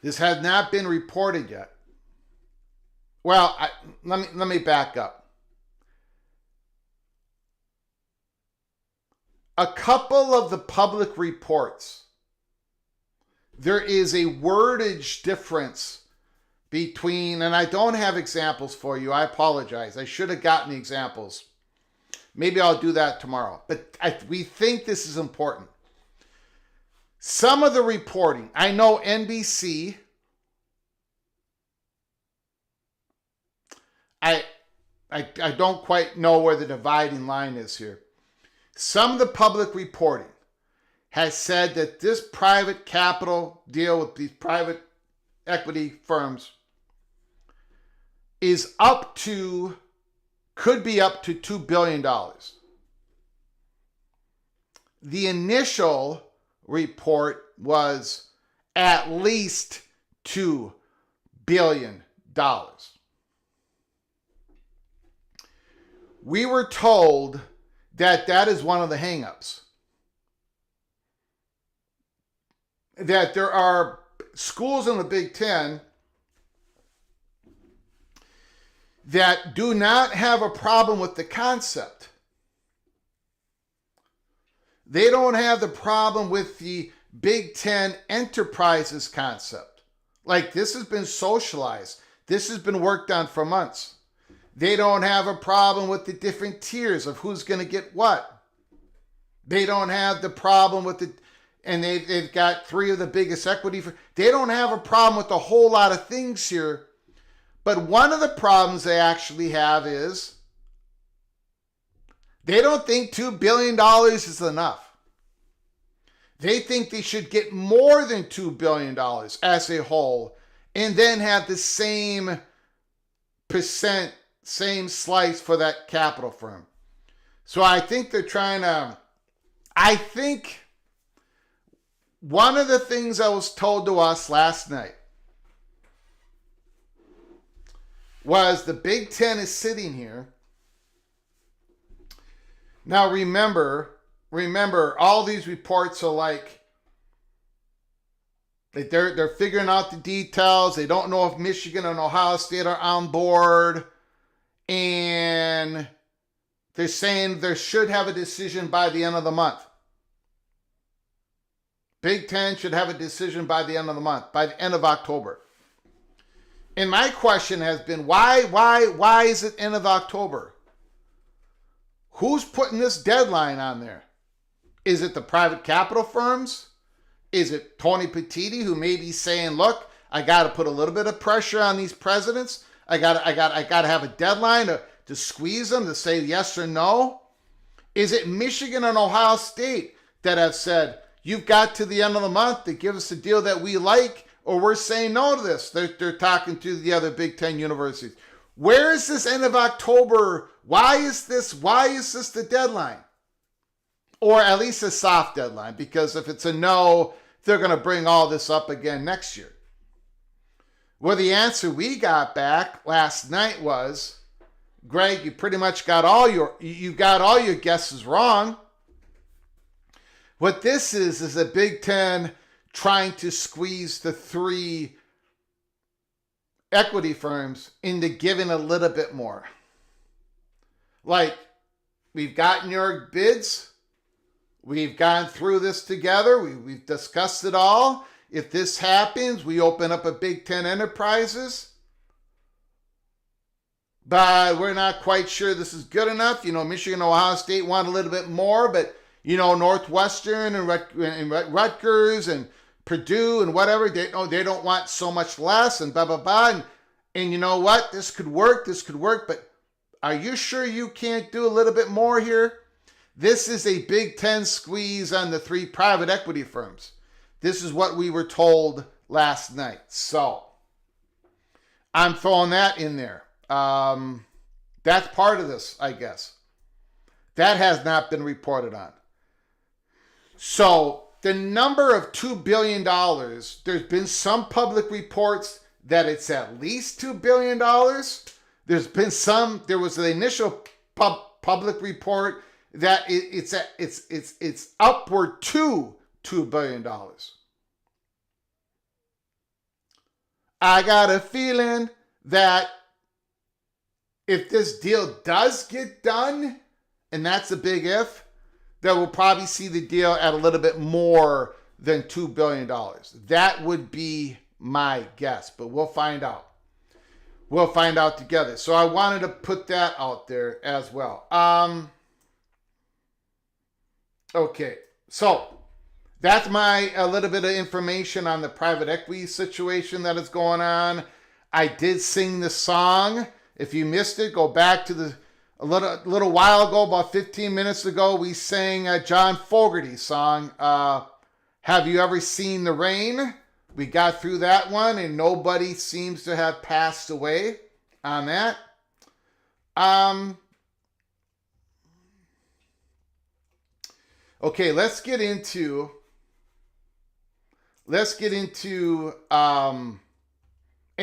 this has not been reported yet. Well, let me back up. A couple of the public reports, there is a wordage difference between, and I don't have examples for you. I apologize. I should have gotten the examples. Maybe I'll do that tomorrow. But we think this is important. Some of the reporting, I know NBC, I don't quite know where the dividing line is here. Some of the public reporting has said that this private capital deal with these private equity firms is could be up to $2 billion. The initial report was at least $2 billion. We were told that is one of the hangups. That there are schools in the Big Ten that do not have a problem with the concept. They don't have the problem with the Big Ten enterprises concept. Like, this has been socialized. This has been worked on for months. They don't have a problem with the different tiers of who's going to get what. They don't have the problem with and they've got three of the biggest equity. They don't have a problem with a whole lot of things here. But one of the problems they actually have is they don't think $2 billion is enough. They think they should get more than $2 billion as a whole, and then have the same percent, same slice for that capital firm. So I think they're trying to, I think one of the things that was told to us last night was the Big Ten is sitting here. Now remember, all these reports are like, they're figuring out the details. They don't know if Michigan and Ohio State are on board. And they're saying they should have a decision by the end of the month. Big Ten should have a decision by the end of the month, by the end of October. And my question has been, why is it end of October? Who's putting this deadline on there? Is it the private capital firms? Is it Tony Petitti who may be saying, look, I got to put a little bit of pressure on these presidents. I got to have a deadline to squeeze them to say yes or no. Is it Michigan and Ohio State that have said, you've got to the end of the month to give us a deal that we like, or we're saying no to this? They're talking to the other Big Ten universities. Where is this end of October? Why is this the deadline? Or at least a soft deadline, because if it's a no, they're going to bring all this up again next year. Well, the answer we got back last night was, Greg, you pretty much got all your guesses wrong. What this is a Big Ten trying to squeeze the 3 equity firms into giving a little bit more. Like, we've gotten your bids. We've gone through this together. We've discussed it all. If this happens, we open up a Big Ten Enterprises. But we're not quite sure this is good enough. Michigan and Ohio State want a little bit more, but, Northwestern and Rutgers and Purdue and whatever, they don't want so much less and blah, blah, blah. And you know what? This could work, but are you sure you can't do a little bit more here? This is a Big Ten squeeze on the 3 private equity firms. This is what we were told last night. So I'm throwing that in there. That's part of this, I guess. That has not been reported on. So the number of $2 billion, there's been some public reports that it's at least $2 billion. There was the initial public report that it's upward to $2 billion. I got a feeling that if this deal does get done, and that's a big if, that we'll probably see the deal at a little bit more than $2 billion. That would be my guess, but we'll find out. We'll find out together. So I wanted to put that out there as well. Okay, so that's a little bit of information on the private equity situation that is going on. I did sing the song. If you missed it, go back to a little while ago, about 15 minutes ago, we sang a John Fogerty song, Have You Ever Seen the Rain? We got through that one, and nobody seems to have passed away on that. Okay, let's get into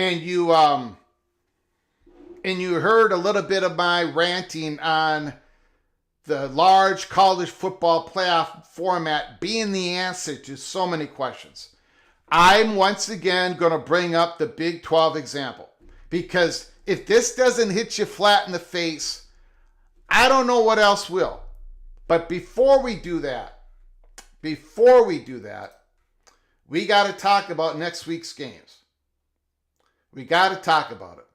and you heard a little bit of my ranting on the large college football playoff format being the answer to so many questions. I'm once again going to bring up the Big 12 example, because if this doesn't hit you flat in the face, I don't know what else will. But before we do that, we got to talk about next week's games. We got to talk about it.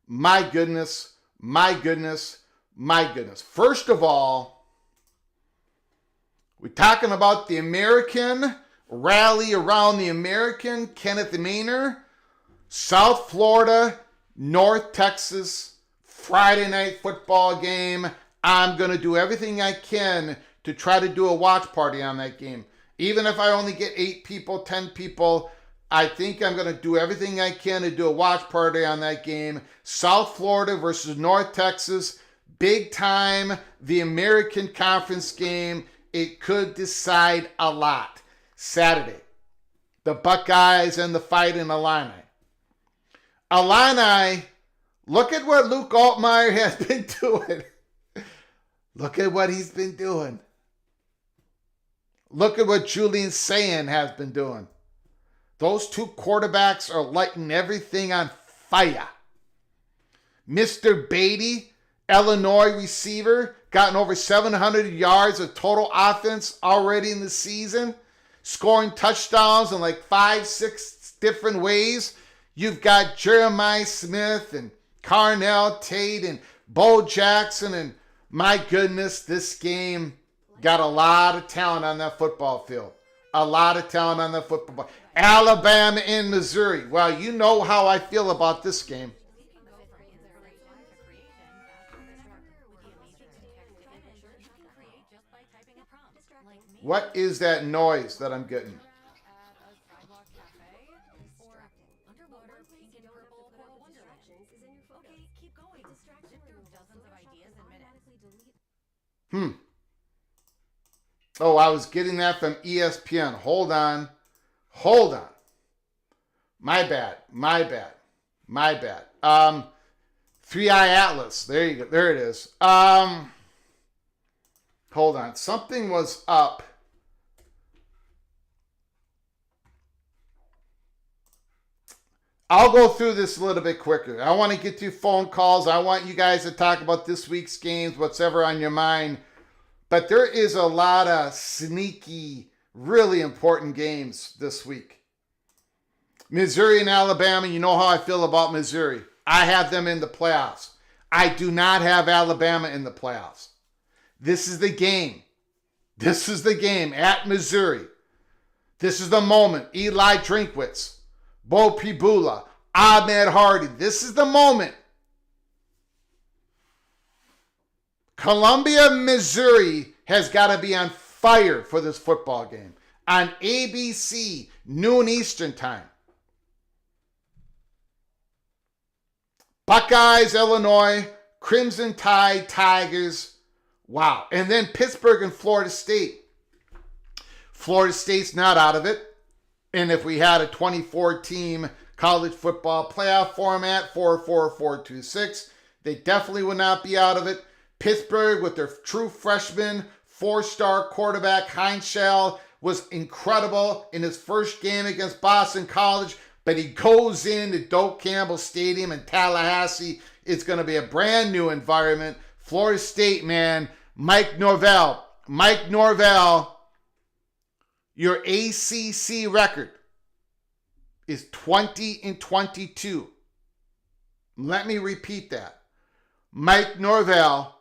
My goodness. First of all, we're talking about the American rally around the American, Kenneth Maynard, South Florida, North Texas, Friday night football game. I'm going to do everything I can to try to do a watch party on that game. Even if I only get 8 people, 10 people, I think I'm going to do everything I can to do a watch party on that game. South Florida versus North Texas, big time, the American Conference game. It could decide a lot. Saturday, the Buckeyes and the Fighting Illini. Illini, look at what Luke Altmaier has been doing. Look at what he's been doing. Look at what Julian Sayin has been doing. Those 2 quarterbacks are lighting everything on fire. Mr. Beatty, Illinois receiver, gotten over 700 yards of total offense already in the season, scoring touchdowns in like 5-6 different ways. You've got Jeremiah Smith and Carnell Tate and Bo Jackson, and my goodness, this game got a lot of talent on that football field. A lot of talent on the football. Alabama and Missouri. Well, you know how I feel about this game. What is that noise that I'm getting? Oh, I was getting that from ESPN. Hold on. My bad. 3i Atlas. There you go. There it is. Hold on. Something was up. I'll go through this a little bit quicker. I want to get to phone calls. I want you guys to talk about this week's games, whatever on your mind. But there is a lot of sneaky, really important games this week. Missouri and Alabama, you know how I feel about Missouri. I have them in the playoffs. I do not have Alabama in the playoffs. This is the game. This is the game at Missouri. This is the moment. Eli Drinkwitz, Bo Pibula, Ahmed Hardy. This is the moment. Columbia, Missouri has got to be on fire for this football game. On ABC, noon Eastern time. Buckeyes, Illinois, Crimson Tide, Tigers. Wow. And then Pittsburgh and Florida State. Florida State's not out of it. And if we had a 24-team college football playoff format, 4-4-4-2-6, they definitely would not be out of it. Pittsburgh with their true freshman, 4-star quarterback, Heinshell, was incredible in his first game against Boston College, but he goes into Doak Campbell Stadium in Tallahassee. It's going to be a brand new environment. Florida State, man, Mike Norvell, your ACC record is 20-22. Let me repeat that. Mike Norvell,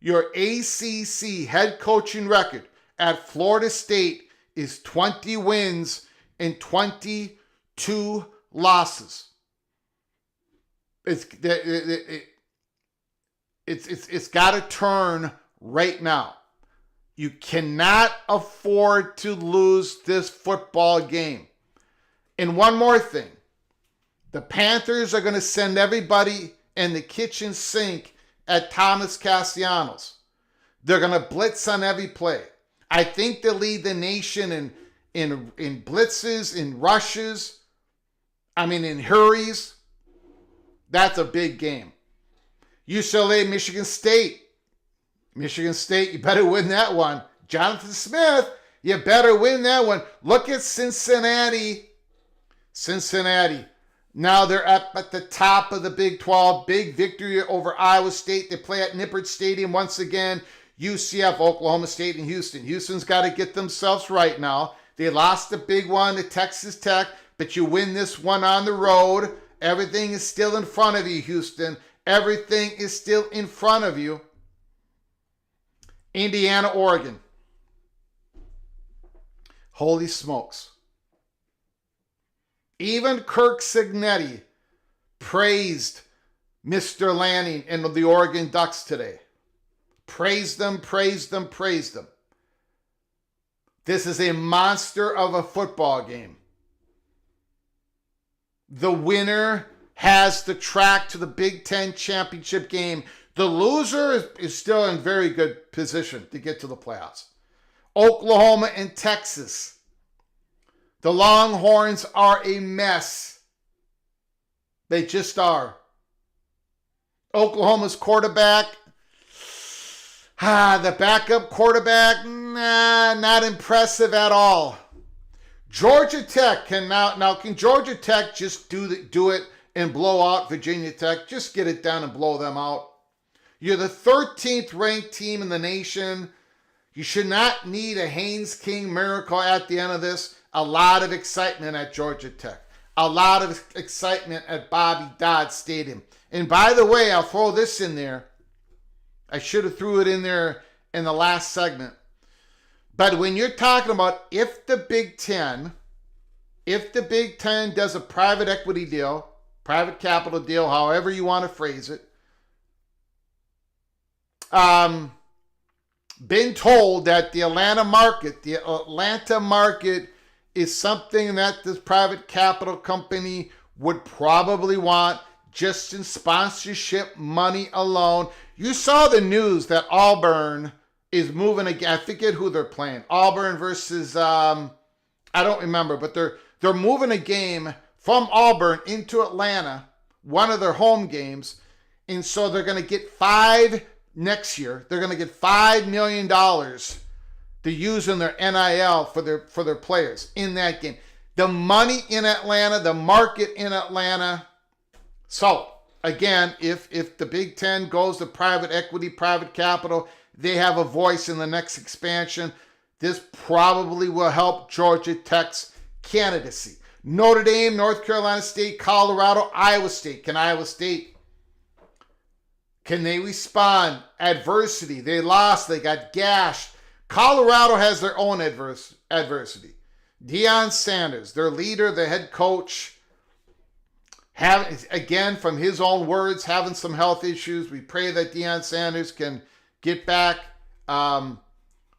your ACC head coaching record at Florida State is 20 wins and 22 losses. It's got to turn right now. You cannot afford to lose this football game. And one more thing. The Panthers are going to send everybody in the kitchen sink at Thomas Castellanos. They're going to blitz on every play. I think they lead the nation in blitzes, in rushes, in hurries. That's a big game. UCLA, Michigan State. Michigan State, you better win that one. Jonathan Smith, you better win that one. Look at Cincinnati. Now they're up at the top of the Big 12. Big victory over Iowa State. They play at Nippert Stadium once again. UCF, Oklahoma State, and Houston. Houston's got to get themselves right now. They lost the big one to Texas Tech, but you win this one on the road. Everything is still in front of you, Houston. Everything is still in front of you. Indiana, Oregon. Holy smokes. Even Kirk Cignetti praised Mr. Lanning and the Oregon Ducks today. Praised them. This is a monster of a football game. The winner has the track to the Big Ten championship game. The loser is still in very good position to get to the playoffs. Oklahoma and Texas. The Longhorns are a mess. They just are. Oklahoma's quarterback, the backup quarterback, not impressive at all. Georgia Tech can Georgia Tech just do it and blow out Virginia Tech? Just get it down and blow them out. You're the 13th ranked team in the nation. You should not need a Haynes King miracle at the end of this. A lot of excitement at Georgia Tech. A lot of excitement at Bobby Dodd Stadium. And by the way, I'll throw this in there. I should have threw it in there in the last segment. But when you're talking about if the Big Ten does a private equity deal, private capital deal, however you want to phrase it, been told that the Atlanta market is something that this private capital company would probably want just in sponsorship money alone. You saw the news that Auburn is moving again. I forget who they're playing. Auburn versus I don't remember, but they're moving a game from Auburn into Atlanta, one of their home games, and so they're going to get next year. They're going to get $5 million to use in their NIL for their players in that game. The money in Atlanta, the market in Atlanta. So again, if the Big Ten goes to private equity, private capital, they have a voice in the next expansion. This probably will help Georgia Tech's candidacy. Notre Dame, North Carolina State, Colorado, Iowa State. Can they respond? Adversity. They lost. They got gashed. Colorado has their own adversity. Deion Sanders, their leader, the head coach, again, from his own words, having some health issues. We pray that Deion Sanders can get back. A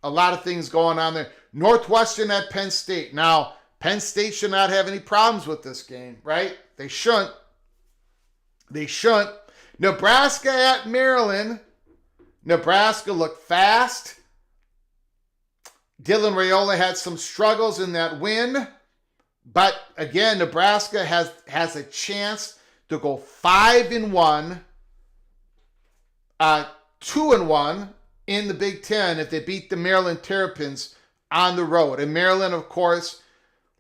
lot of things going on there. Northwestern at Penn State. Now, Penn State should not have any problems with this game, right? They shouldn't. Nebraska at Maryland. Nebraska looked fast. Dylan Raiola had some struggles in that win. But again, Nebraska has a chance to go 5-1, 2-1 in the Big Ten if they beat the Maryland Terrapins on the road. And Maryland, of course,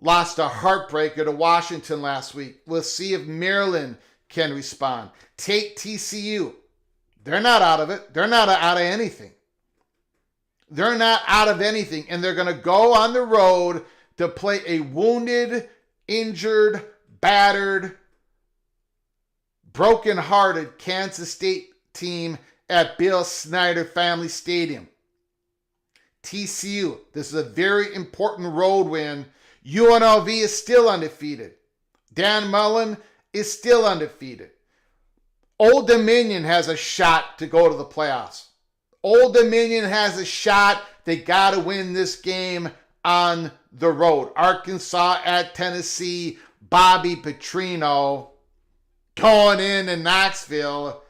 lost a heartbreaker to Washington last week. We'll see if Maryland can respond. Take TCU. They're not out of it. They're not out of anything. They're not out of anything. And they're going to go on the road to play a wounded, injured, battered, broken-hearted Kansas State team at Bill Snyder Family Stadium. TCU, this is a very important road win. UNLV is still undefeated. Dan Mullen is still undefeated. Old Dominion has a shot to go to the playoffs. Old Dominion has a shot. They got to win this game on the road. Arkansas at Tennessee. Bobby Petrino going into Knoxville.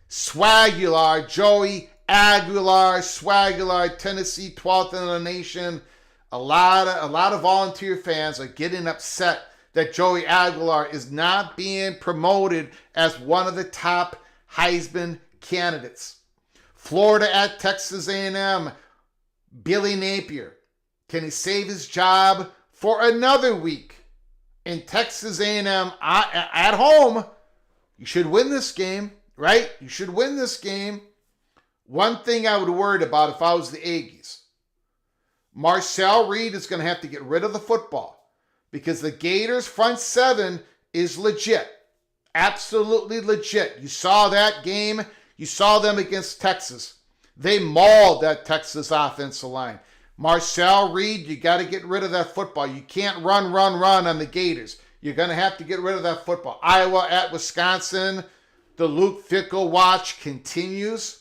Swagular, Joey Aguilar, Swagular, Tennessee, 12th in the nation. A lot of volunteer fans are getting upset that Joey Aguilar is not being promoted as one of the top Heisman candidates. Florida at Texas A&M. Billy Napier. Can he save his job for another week? In Texas A&M at home, you should win this game, right? You should win this game. One thing I would worry about if I was the Aggies, Marcel Reed is going to have to get rid of the football because the Gators' front seven is legit. Absolutely legit. You saw that game. You saw them against Texas. They mauled that Texas offensive line. Marcel Reed, you got to get rid of that football. You can't run on the Gators. You're going to have to get rid of that football. Iowa at Wisconsin. The Luke Fickell watch continues.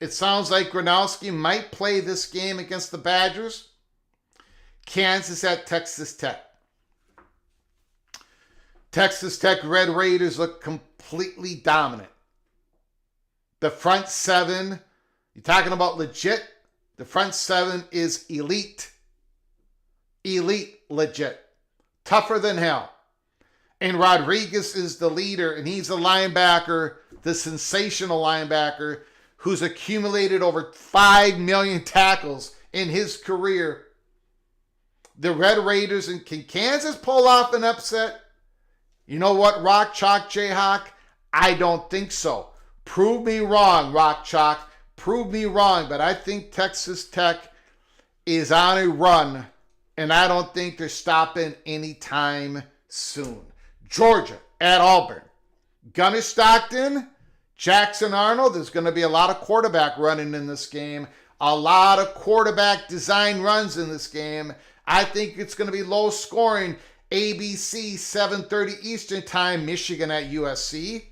It sounds like Gronowski might play this game against the Badgers. Kansas at Texas Tech. Texas Tech Red Raiders look completely dominant. The front seven, you're talking about legit. The front seven is elite. Elite, legit. Tougher than hell. And Rodriguez is the leader, and he's the linebacker, the sensational linebacker, who's accumulated over 5 million tackles in his career. The Red Raiders, and can Kansas pull off an upset? You know what, Rock Chalk Jayhawk? I don't think so. Prove me wrong, Rock Chalk. Prove me wrong, but I think Texas Tech is on a run, and I don't think they're stopping anytime soon. Georgia at Auburn. Gunnar Stockton, Jackson Arnold. There's going to be a lot of quarterback running in this game. A lot of quarterback design runs in this game. I think it's going to be low scoring. ABC, 7:30 Eastern Time, Michigan at USC.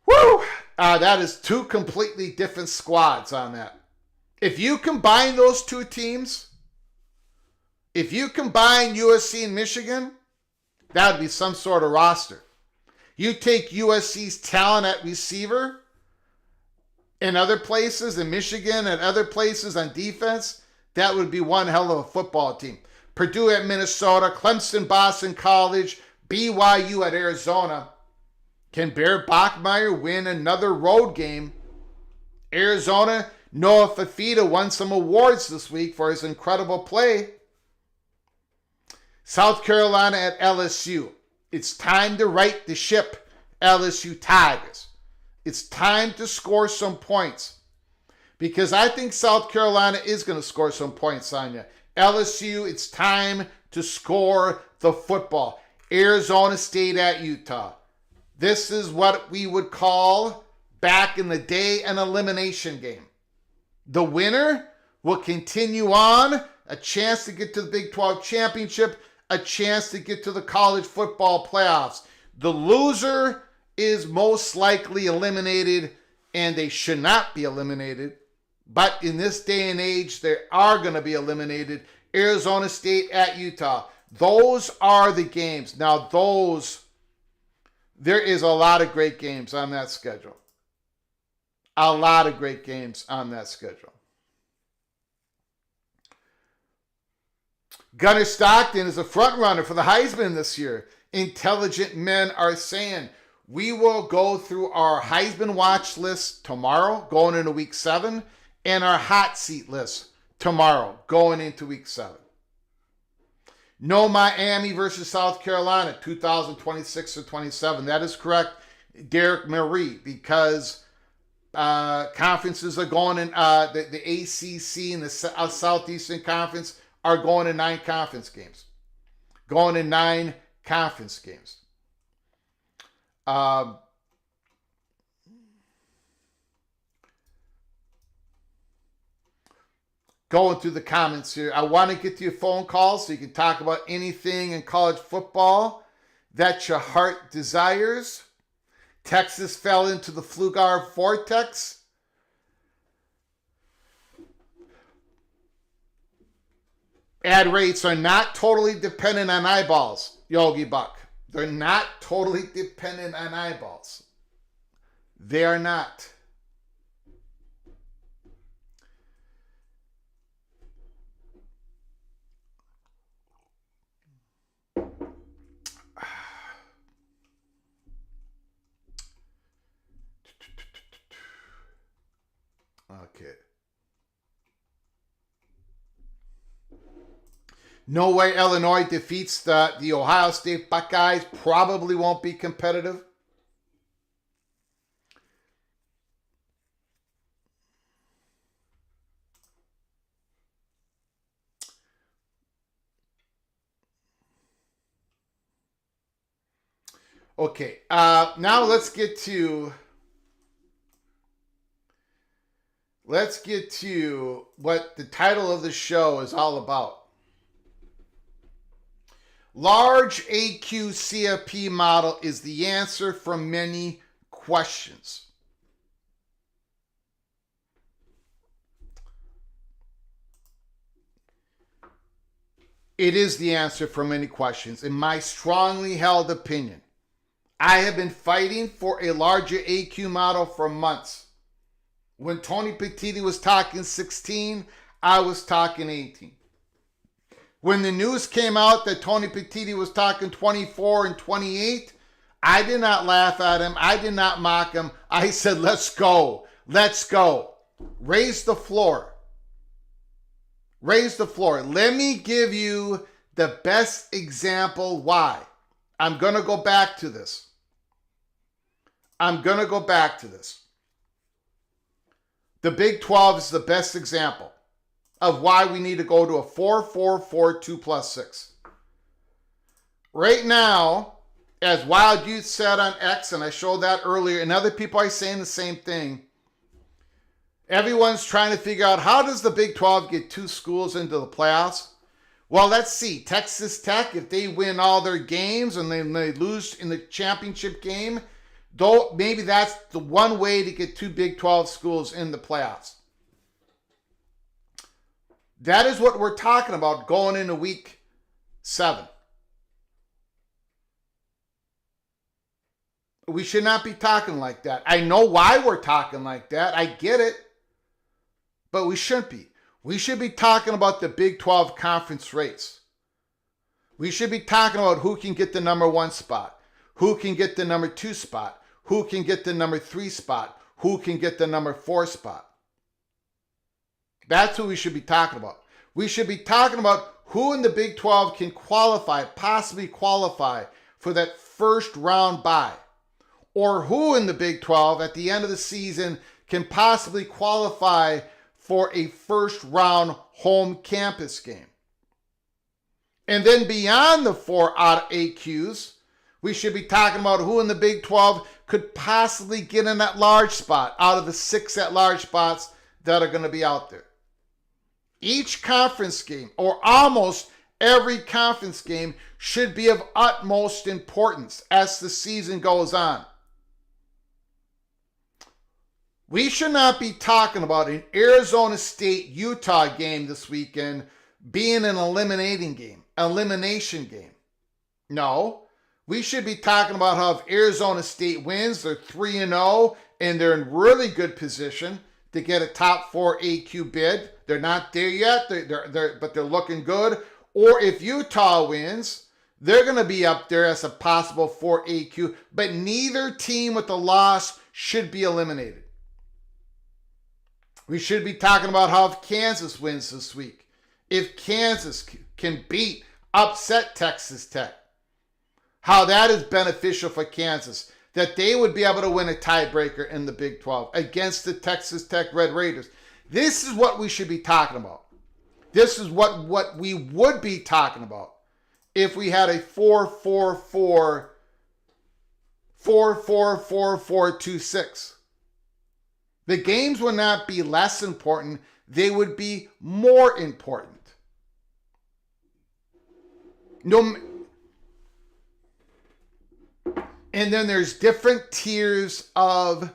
Woo! That is two completely different squads on that. If you combine those two teams, if you combine USC and Michigan, that would be some sort of roster. You take USC's talent at receiver in other places, in Michigan and other places on defense, that would be one hell of a football team. Purdue at Minnesota, Clemson, Boston College, BYU at Arizona. Can Bear Bachmeier win another road game? Arizona, Noah Fafita won some awards this week for his incredible play. South Carolina at LSU. It's time to right the ship, LSU Tigers. It's time to score some points. Because I think South Carolina is going to score some points on you. LSU, it's time to score the football. Arizona State at Utah. This is what we would call, back in the day, an elimination game. The winner will continue on, a chance to get to the Big 12 championship, a chance to get to the college football playoffs. The loser is most likely eliminated, and they should not be eliminated. But in this day and age, they are going to be eliminated. Arizona State at Utah. Those are the games. Now, there is a lot of great games on that schedule. A lot of great games on that schedule. Gunnar Stockton is a front runner for the Heisman this year. Intelligent men are saying we will go through our Heisman watch list tomorrow, going into week 7, and our hot seat list tomorrow, going into week 7. No Miami versus South Carolina, 2026 or 27. That is correct, Derek Marie, because conferences are going in, the ACC and the Southeastern Conference are going to 9 conference games. Going to 9 conference games. Going through the comments here. I want to get to your phone calls so you can talk about anything in college football that your heart desires. Texas fell into the Flugar vortex. Ad rates are not totally dependent on eyeballs, Yogi Buck. They're not totally dependent on eyeballs. They are not. Okay. No way Illinois defeats the Ohio State Buckeyes. Probably won't be competitive. Okay, now let's get to what the title of the show is all about. Large AQ CFP model is the answer for many questions. It is the answer for many questions. In my strongly held opinion, I have been fighting for a larger AQ model for months. When Tony Petitti was talking 16, I was talking 18. When the news came out that Tony Petitti was talking 24 and 28, I did not laugh at him. I did not mock him. I said, let's go. Let's go. Raise the floor. Raise the floor. Let me give you the best example why. I'm going to go back to this. The Big 12 is the best example of why we need to go to a 4-4-4-2 plus 6. Right now, as Wild Youth said on X, and I showed that earlier, and other people are saying the same thing, Everyone's trying to figure out, how does the Big 12 get 2 schools into the playoffs? Well, let's see. Texas Tech, if they win all their games and then they lose in the championship game, though maybe that's the one way to get 2 Big 12 schools in the playoffs. That is what we're talking about going into week 7. We should not be talking like that. I know why we're talking like that. I get it. But we shouldn't be. We should be talking about the Big 12 conference race. We should be talking about who can get the number 1 spot, who can get the number 2 spot, who can get the number 3 spot, who can get the number 4 spot. That's who we should be talking about. We should be talking about who in the Big 12 can qualify, possibly qualify for that first round bye. Or who in the Big 12 at the end of the season can possibly qualify for a first round home campus game. And then beyond the 4 out of AQs, we should be talking about who in the Big 12 could possibly get in that large spot out of the 6 at-large spots that are going to be out there. Each conference game, or almost every conference game, should be of utmost importance as the season goes on. We should not be talking about an Arizona State-Utah game this weekend being an elimination game. No, we should be talking about how if Arizona State wins, they're 3-0 and they're in really good position to get a top 4 AQ bid. They're not there yet, but they're looking good. Or if Utah wins, they're going to be up there as a possible 4 AQ, but neither team with a loss should be eliminated. We should be talking about how if Kansas wins this week, if Kansas can upset Texas Tech, how that is beneficial for Kansas, that they would be able to win a tiebreaker in the Big 12 against the Texas Tech Red Raiders. This is what we should be talking about. This is what we would be talking about if we had a 4-4-4-4-4-4-4-2-6. The games would not be less important. They would be more important. And then there's different tiers of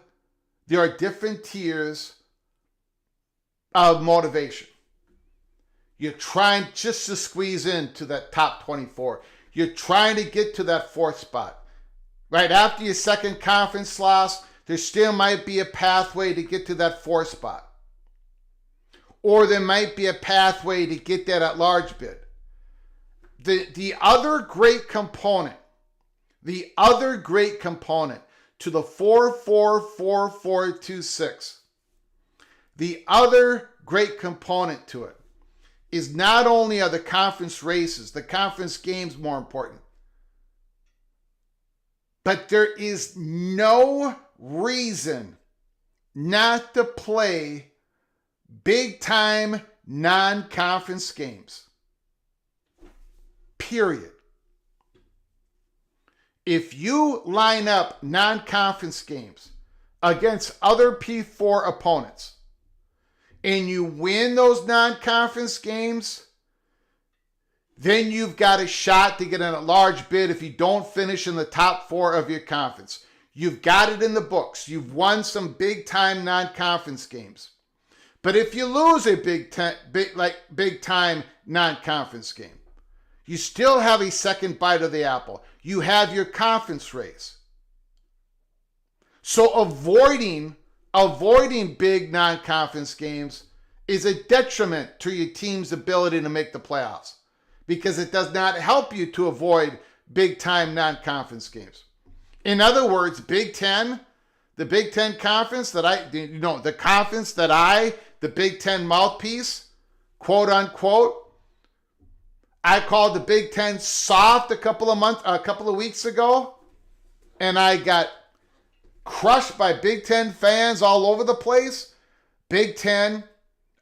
motivation. You're trying just to squeeze into that top 24. You're trying to get to that 4th spot. Right after your second conference loss, there still might be a pathway to get to that 4th spot. Or there might be a pathway to get that at-large bid. The other great component to the 4-4-4-4-2-6, the other great component to it is not only are the conference races, the conference games more important, but there is no reason not to play big-time non-conference games. Period. If you line up non-conference games against other P4 opponents and you win those non-conference games, then you've got a shot to get in a large bid if you don't finish in the top 4 of your conference. You've got it in the books. You've won some big-time non-conference games. But if you lose a big-time non-conference game, you still have a second bite of the apple. You have your conference race. So avoiding big non-conference games is a detriment to your team's ability to make the playoffs because it does not help you to avoid big-time non-conference games. In other words, the Big Ten conference the Big Ten mouthpiece, quote unquote, I called the Big Ten soft a couple of weeks ago, and I got crushed by Big Ten fans all over the place. Big Ten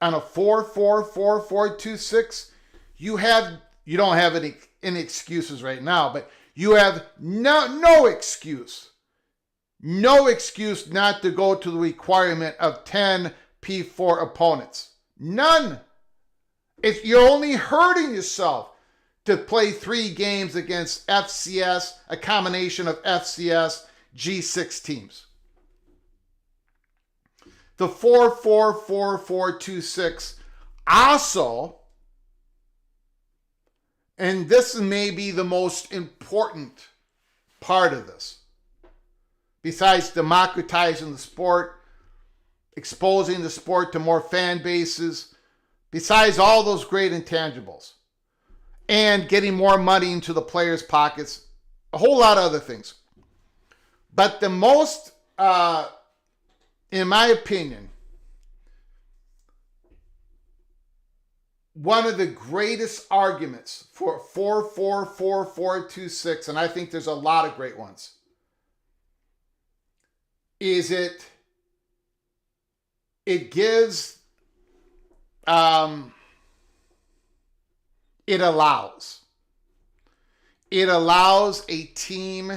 on a 4-4-4-4-2-6. You don't have any excuses right now, but you have no excuse not to go to the requirement of 10 P4 opponents. None. You're only hurting yourself to play 3 games against FCS, a combination of FCS, G6 teams. The 4-4-4-4-2-6 also, and this may be the most important part of this, besides democratizing the sport, exposing the sport to more fan bases, besides all those great intangibles, and getting more money into the players' pockets, a whole lot of other things. But the most, in my opinion, one of the greatest arguments for 4-4-4-4-2-6, and I think there's a lot of great ones, is it gives, it allows a team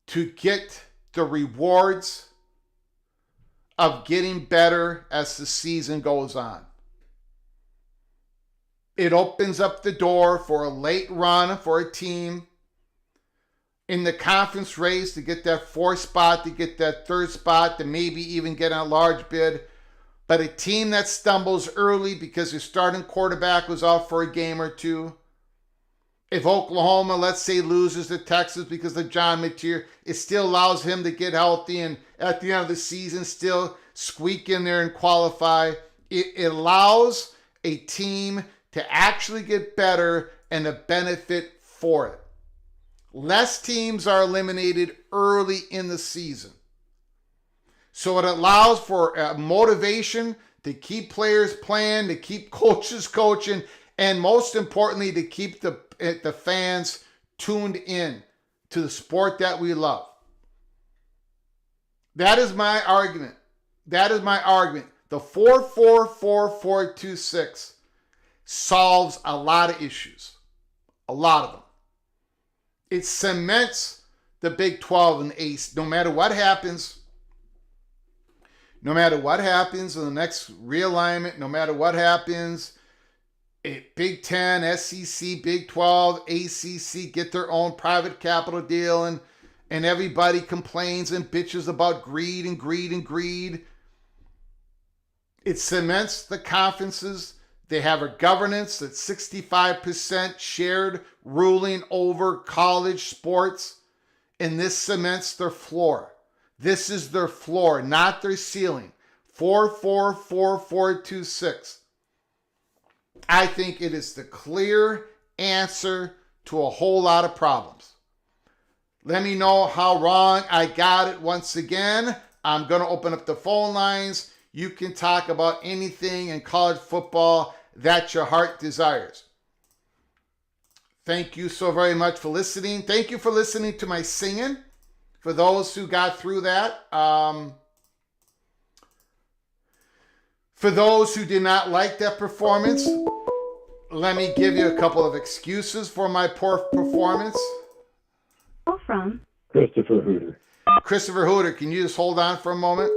to get the rewards of getting better as the season goes on. It opens up the door for a late run for a team in the conference race to get that 4th spot, to get that 3rd spot, to maybe even get a large bid. But a team that stumbles early because their starting quarterback was out for a game or two. If Oklahoma, let's say, loses to Texas because of John Mateer, it still allows him to get healthy and at the end of the season still squeak in there and qualify. It allows a team to actually get better and a benefit for it. Less teams are eliminated early in the season. So it allows for motivation to keep players playing, to keep coaches coaching, and most importantly, to keep the fans tuned in to the sport that we love. That is my argument. The 4-4-4-4-2-6 solves a lot of issues. A lot of them. It cements the Big 12 and the ACE. No matter what happens in the next realignment, no matter what happens, Big 10, SEC, Big 12, ACC get their own private capital deal, and everybody complains and bitches about greed. It cements the conferences. They have a governance that's 65% shared ruling over college sports, and this cements their floor. This is their floor, not their ceiling. 4-4-4-4-2-6. I think it is the clear answer to a whole lot of problems. Let me know how wrong I got it once again. I'm going to open up the phone lines. You can talk about anything in college football that your heart desires. Thank you so very much for listening. Thank you for listening to my singing. For those who got through that. For those who did not like that performance, let me give you a couple of excuses for my poor performance. Call from Christopher Hooter. Christopher Hooter, can you just hold on for a moment?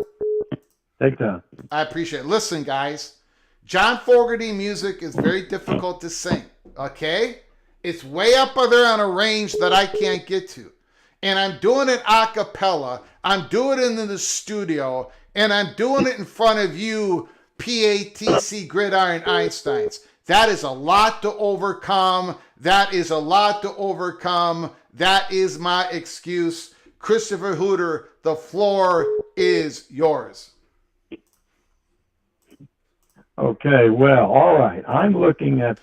Take time. I appreciate it. Listen, guys, John Fogerty music is very difficult to sing, okay? It's way up there on a range that I can't get to. And I'm doing it a cappella. I'm doing it in the studio. And I'm doing it in front of you, PATC Gridiron Einsteins. That is a lot to overcome. That is my excuse. Christopher Hooter, the floor is yours. Okay, well, all right. I'm looking at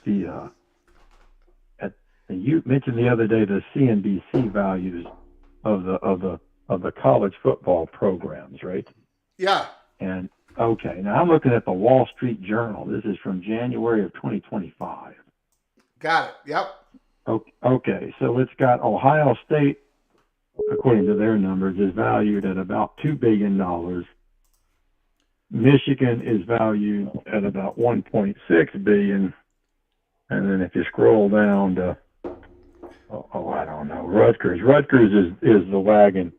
you mentioned the other day the CNBC values of the college football programs, right? Yeah. And okay, now I'm looking at the Wall Street Journal. This is from January of 2025. Got it. Yep. Okay, so it's got Ohio State, according to their numbers, is valued at about $2 billion. Michigan is valued at about $1.6 billion. And then if you scroll down to, I don't know, Rutgers is the wagon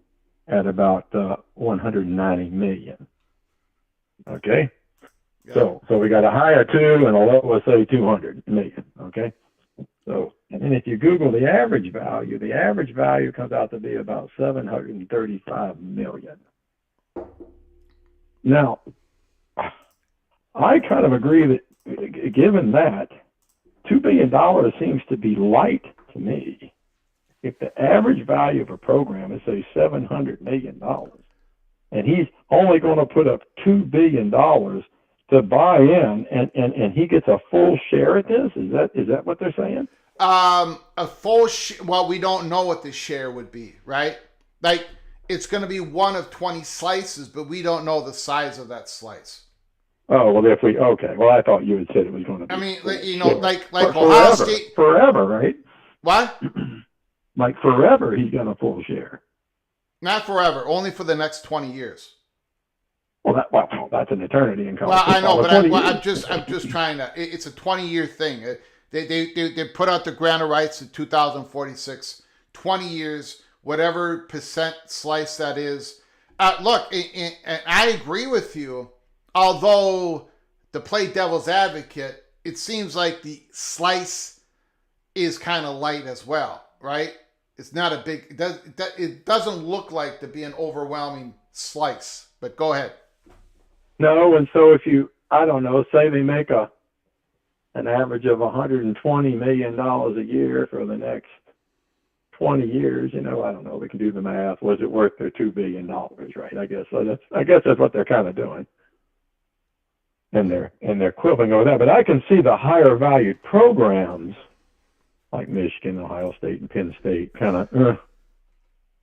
at about 190 million. Okay, Yeah. so we got a high of 2 and a low of say 200 million. Okay, so and then if you Google the average value comes out to be about 735 million. Now, I kind of agree that given that, $2 billion seems to be light to me. If the average value of a program is, say, $700 million, and he's only going to put up $2 billion to buy in, and he gets a full share at this, is that what they're saying? A full well, we don't know what the share would be, right? Like, it's going to be one of 20 slices, but we don't know the size of that slice. Oh, well, okay. Well, I thought you had said it was going to be. I mean, like, sure. like forever, Ohio State. Forever, right? What? Like forever, he's got a full share. Not forever, only for the next 20 years. Well, that's an eternity in college. Well, I know, but I'm just trying to. It's a 20-year thing. They put out the grant of rights in 2046. 20 years, whatever percent slice that is. Look, and I agree with you. Although, to play devil's advocate, it seems like the slice is kind of light as well, right? It's not a big. It doesn't look like to be an overwhelming slice. But go ahead. No, and so if you, I don't know, say they make an average of $120 million a year for the next 20 years, I don't know. We can do the math. Was it worth their $2 billion, right? I guess that's what they're kind of doing. And they're quibbling over that. But I can see the higher valued programs like Michigan, Ohio State, and Penn State kind of,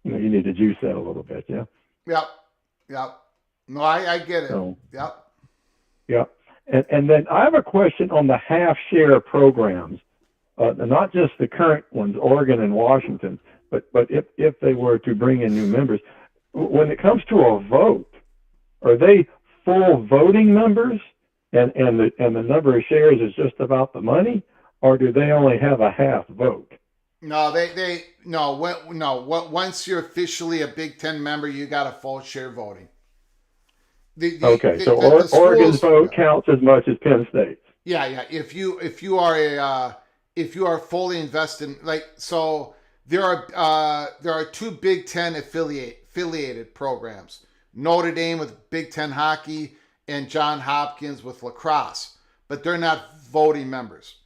you need to juice that a little bit, yeah? Yep. No, I get it. So, yep. And then I have a question on the half share programs, not just the current ones, Oregon and Washington, but if they were to bring in new members, when it comes to a vote, are they full voting members and the number of shares is just about the money, or do they only have a half vote? No, once you're officially a Big Ten member, you got a full share voting. So Oregon's vote counts as much as Penn State's. Yeah. If you are fully invested, there are two Big Ten affiliated programs: Notre Dame with Big Ten hockey and Johns Hopkins with lacrosse, but they're not voting members.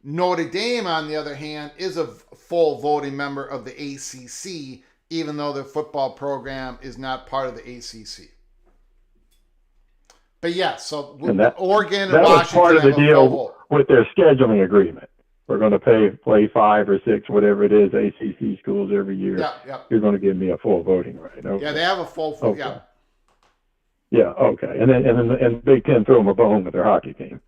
Notre Dame, on the other hand, is a full voting member of the ACC, even though their football program is not part of the ACC. But yeah, so Oregon and Washington was part of the deal full with their scheduling agreement. We're going to play 5 or 6, whatever it is, ACC schools every year. Yeah. You're going to give me a full voting right. Okay. Yeah, they have a full. Okay. Yeah. Yeah. Okay. And then Big Ten threw them a bone with their hockey team.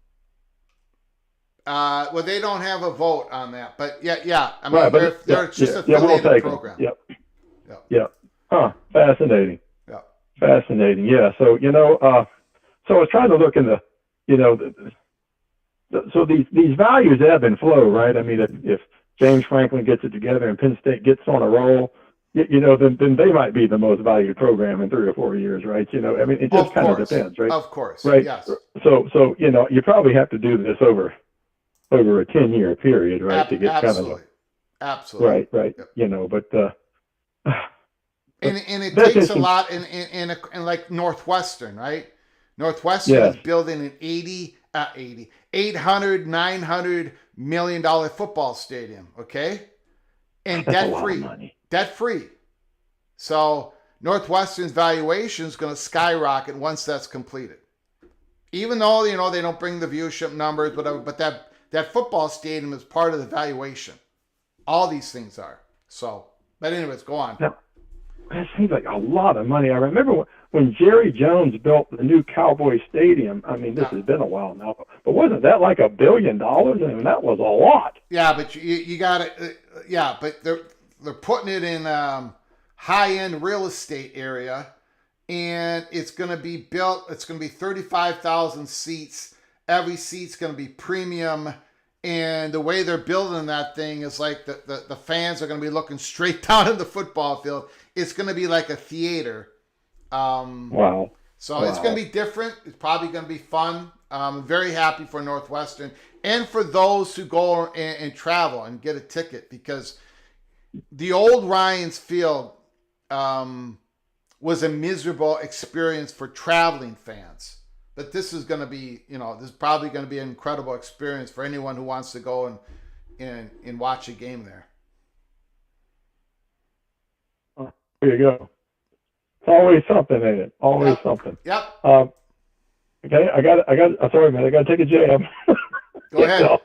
Well, they don't have a vote on that, but yeah. I mean, right, they're just affiliated program. Yep. Huh. Fascinating. Yeah. Fascinating. Yeah. So so I was trying to look in so these values ebb and flow, right? I mean, if James Franklin gets it together and Penn State gets on a roll, then they might be the most valued program in 3 or 4 years, right? I mean, it just kind of depends, right? Of course. Right. Yes. So you probably have to do this over a 10-year period, right? To get absolutely. Right. Yep. But and it takes a lot in like Northwestern, right? Northwestern is building an $800-900 million football stadium, okay? And debt free. So Northwestern's valuation is going to skyrocket once that's completed. Even though, they don't bring the viewership numbers, whatever, but that football stadium is part of the valuation. All these things are. So, but anyways, go on. Now, that seems like a lot of money. I remember when Jerry Jones built the new Cowboy Stadium. I mean, this has been a while now, but wasn't that like $1 billion? I mean, that was a lot. Yeah, but you got it. But they're putting it in high-end real estate area, and it's going to be built. It's going to be 35,000 seats. Every seat's going to be premium, And the way they're building that thing is like the fans are going to be looking straight down in the football field. It's going to be like a theater. Wow. So it's going to be different. It's probably going to be fun. I'm very happy for Northwestern and for those who go and travel and get a ticket, because the old Ryan's Field was a miserable experience for traveling fans. But this is going to be, this is probably going to be an incredible experience for anyone who wants to go and watch a game there. There you go. It's always something, ain't it? Always something. Yep. Okay, sorry, man, I got to take a jab. Go ahead.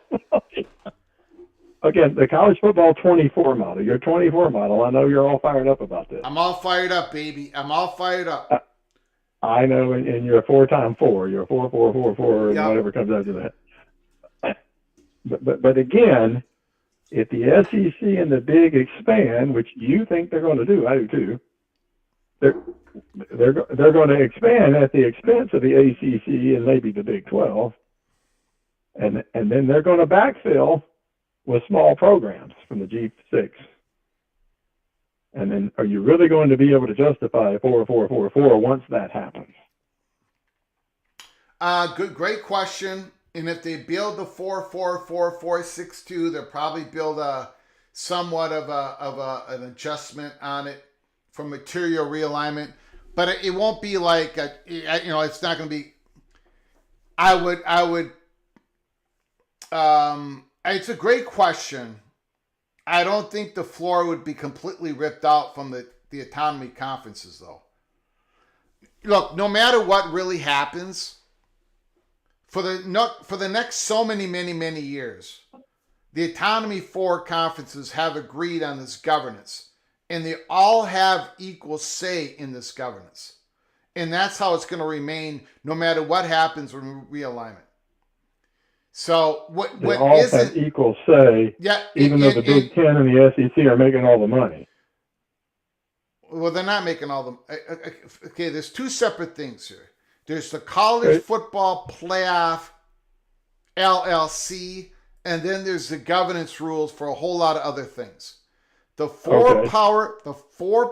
Again, the college football 24 model, your 24 model, I know you're all fired up about this. I'm all fired up, baby. I'm all fired up. I know, and you're a 4x4, you're a 4, and whatever comes after that. But again, if the SEC and the Big expand, which you think they're going to do, I do too, they're going to expand at the expense of the ACC and maybe the Big 12, and then they're going to backfill with small programs from the G6. And then are you really going to be able to justify 4 once that happens? Great question. And if they build the 4-4-4-4-6-2, they'll probably build a somewhat of an adjustment on it for material realignment. But it won't be like it's not going to be. It's a great question. I don't think the floor would be completely ripped out from the autonomy conferences, though. Look, no matter what really happens, for the next so many years, the autonomy 4 conferences have agreed on this governance, and they all have equal say in this governance. And that's how it's going to remain no matter what happens with realignment. So they all have equal say, even though the Big Ten and the SEC are making all the money. Well, they're not making all the. Okay, there's 2 separate things here. There's the College Football Playoff LLC, and then there's the governance rules for a whole lot of other things. The four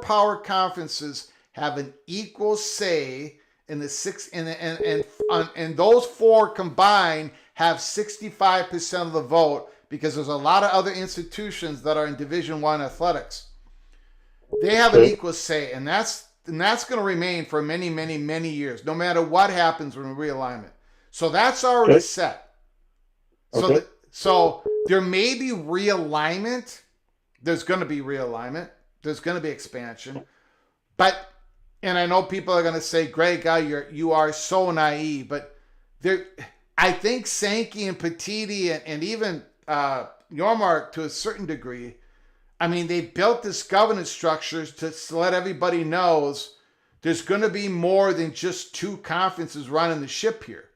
power conferences have an equal say in the 6, and those 4 combined have 65% of the vote, because there's a lot of other institutions that are in Division I athletics. They have an equal say, and that's going to remain for many years, no matter what happens with realignment. So that's already set. So there may be realignment. There's going to be realignment. There's going to be expansion. And I know people are going to say, Greg, you are so naive, but I think Sankey and Petiti and even Yormark to a certain degree, I mean, they built this governance structures to let everybody knows there's going to be more than just 2 conferences running the ship here,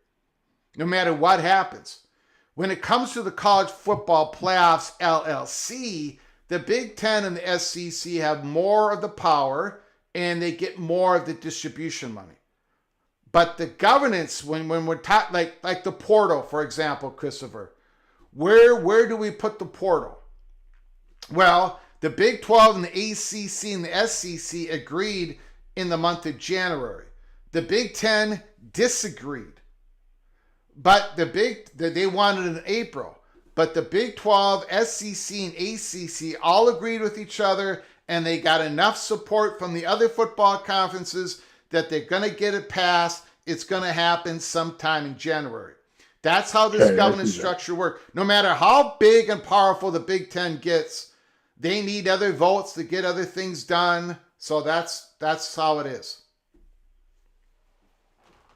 no matter what happens. When it comes to the College Football Playoffs LLC, the Big Ten and the SEC have more of the power, and they get more of the distribution money. But the governance, when we're like the portal, for example, Christopher, where do we put the portal? Well, the Big 12 and the ACC and the SEC agreed in the month of January. The Big 10 disagreed, but they wanted it in April. But the Big 12, SEC, and ACC all agreed with each other, and they got enough support from the other football conferences that they're going to get it passed. It's going to happen sometime in January. That's how this governance structure works. No matter how big and powerful the Big Ten gets, they need other votes to get other things done. So that's how it is.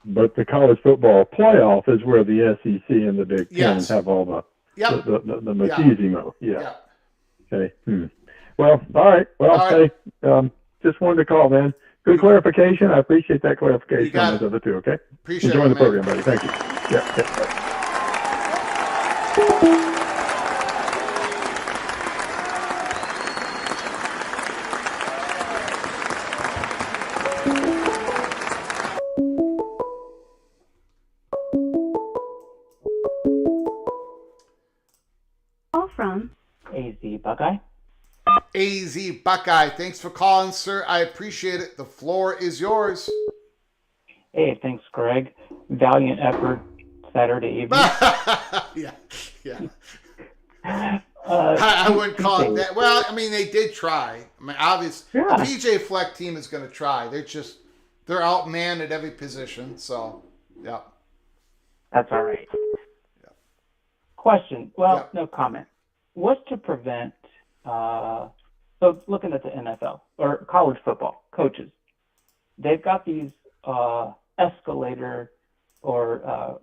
But the college football playoff is where the SEC and the Big Ten have all the machismo. Yeah. Okay. Well, all right. Well, hey, just wanted to call, man. Good clarification. I appreciate that clarification on those other 2, okay? Appreciate Enjoying it, the program, buddy. Thank you. Yeah. from? AZ Buckeye. AZ Buckeye, thanks for calling, sir. I appreciate it. The floor is yours. Hey, thanks, Greg. Valiant effort Saturday evening. yeah. I wouldn't call it that. Well, I mean, they did try. I mean, obviously, Yeah. the PJ Fleck team is going to try. They're outmanned at every position. So, yeah. That's all right. Question. Well, Yep. no comment. What's to prevent, so looking at the NFL or college football coaches, they've got these escalator or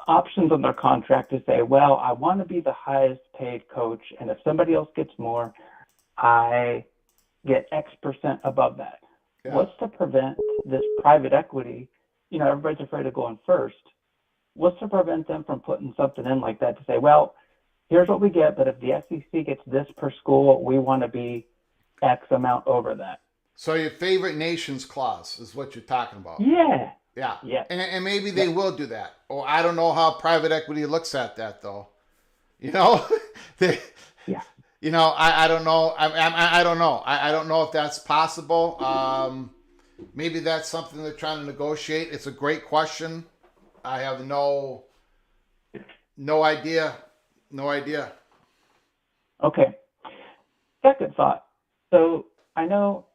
options on their contract to say, well, I want to be the highest paid coach, and if somebody else gets more, I get X% above that. Yeah. What's to prevent this private equity? You know, everybody's afraid of going first. What's to prevent them from putting something in like that to say, well, here's what we get, but if the SEC gets this per school, we want to be X amount over that. So your favorite nations clause is what you're talking about. Yeah. Yeah. Yeah. And maybe they will do that. Or I don't know how private equity looks at that, though. You know, Yeah. You know, I don't know. I don't know. I don't know if that's possible. Maybe that's something they're trying to negotiate. It's a great question. I have no idea. No idea. Okay. Second thought. So I know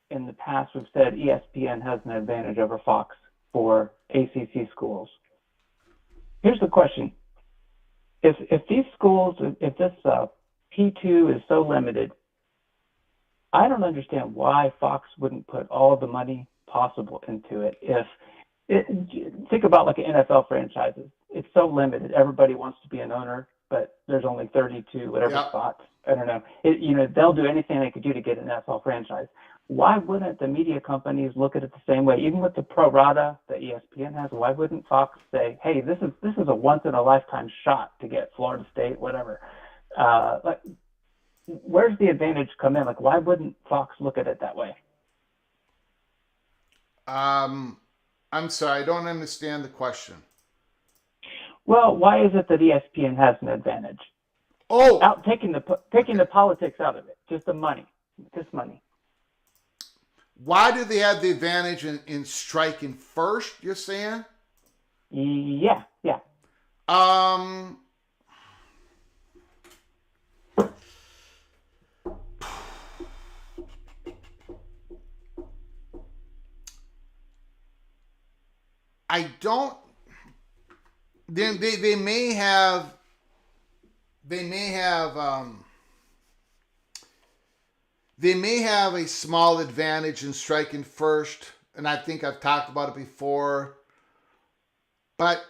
in the past we've said ESPN has an advantage over Fox for ACC schools. Here's the question. If these schools, if this P2 is so limited, I don't understand why Fox wouldn't put all the money possible into it. Think about like an NFL franchises. It's so limited. Everybody wants to be an owner, but there's only 32 whatever Yep. spots. I don't know. They'll do anything they could do to get an NFL franchise. Why wouldn't the media companies look at it the same way? Even with the pro rata that ESPN has, why wouldn't Fox say, "Hey, this is a once in a lifetime shot to get Florida State, whatever"? Like, where's the advantage come in? Like, why wouldn't Fox look at it that way? I'm sorry. I don't understand the question. Well, why is it that ESPN has an advantage? Oh, Out taking the politics out of it, just the money, just money. why do they have the advantage in striking first, you're saying? Yeah. I don't. They may have. They may have a small advantage in striking first, and I think I've talked about it before. But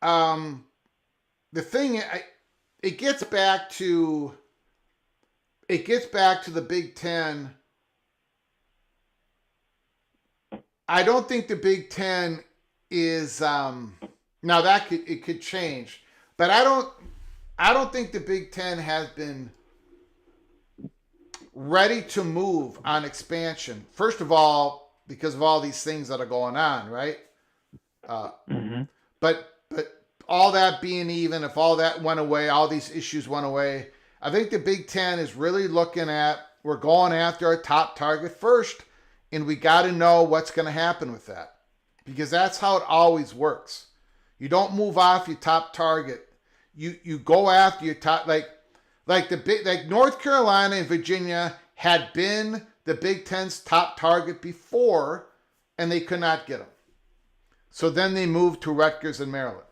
the thing, it gets back to the Big Ten. I don't think the Big Ten is now that it could change, but I don't think the Big Ten has been ready to move on expansion. First of all, because of all these things that are going on, right? But all that being even, if all that went away, all these issues went away, I think the Big Ten is really looking at, we're going after our top target first, and we got to know what's going to happen with that, because that's how it always works. You don't move off your top target. You go after your top, like North Carolina and Virginia had been the Big Ten's top target before, and they could not get them. So then they moved to Rutgers and Maryland.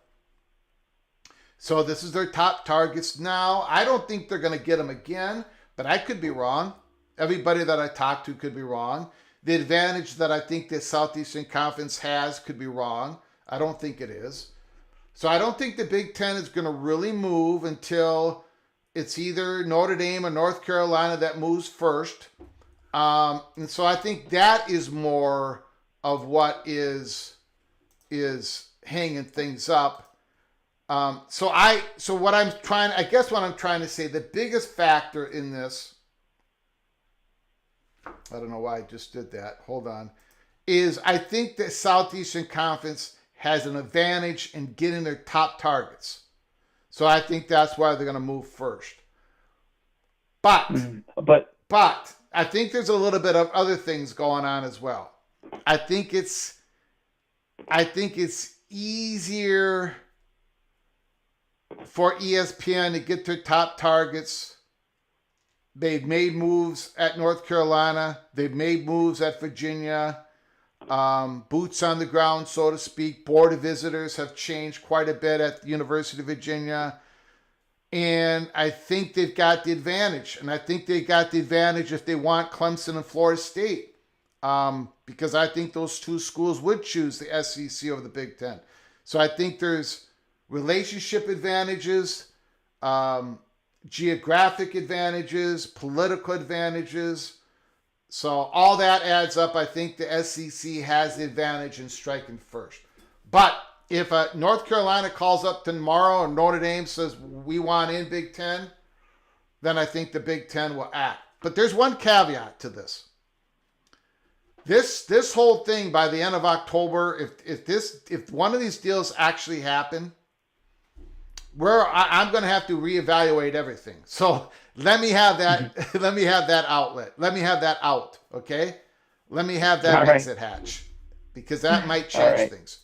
So this is their top targets now. I don't think they're going to get them again, but I could be wrong. Everybody that I talked to could be wrong. The advantage that I think the Southeastern Conference has could be wrong. I don't think it is. So I don't think the Big Ten is going to really move until it's either Notre Dame or North Carolina that moves first. And so I think that is more of what is hanging things up. So what I'm trying to say, the biggest factor in this, I don't know why I just did that. Hold on. Is I think the Southeastern Conference has an advantage in getting their top targets. So I think that's why they're going to move first. But I think there's a little bit of other things going on as well. I think it's easier for ESPN to get their top targets. They've made moves at North Carolina. They've made moves at Virginia. Boots on the ground, so to speak. Board of Visitors have changed quite a bit at the University of Virginia. And I think they've got the advantage. And I think they got the advantage if they want Clemson and Florida State. Because I think those two schools would choose the SEC over the Big Ten. So I think there's relationship advantages, geographic advantages, political advantages. So all that adds up. I think the SEC has the advantage in striking first. But if North Carolina calls up tomorrow and Notre Dame says, we want in Big Ten, then I think the Big Ten will act. But there's one caveat to this. This whole thing by the end of October, if one of these deals actually happen, I'm going to have to reevaluate everything. So let me have that. Let me have that outlet. Let me have that out. Okay. Let me have that exit hatch, because that might change things.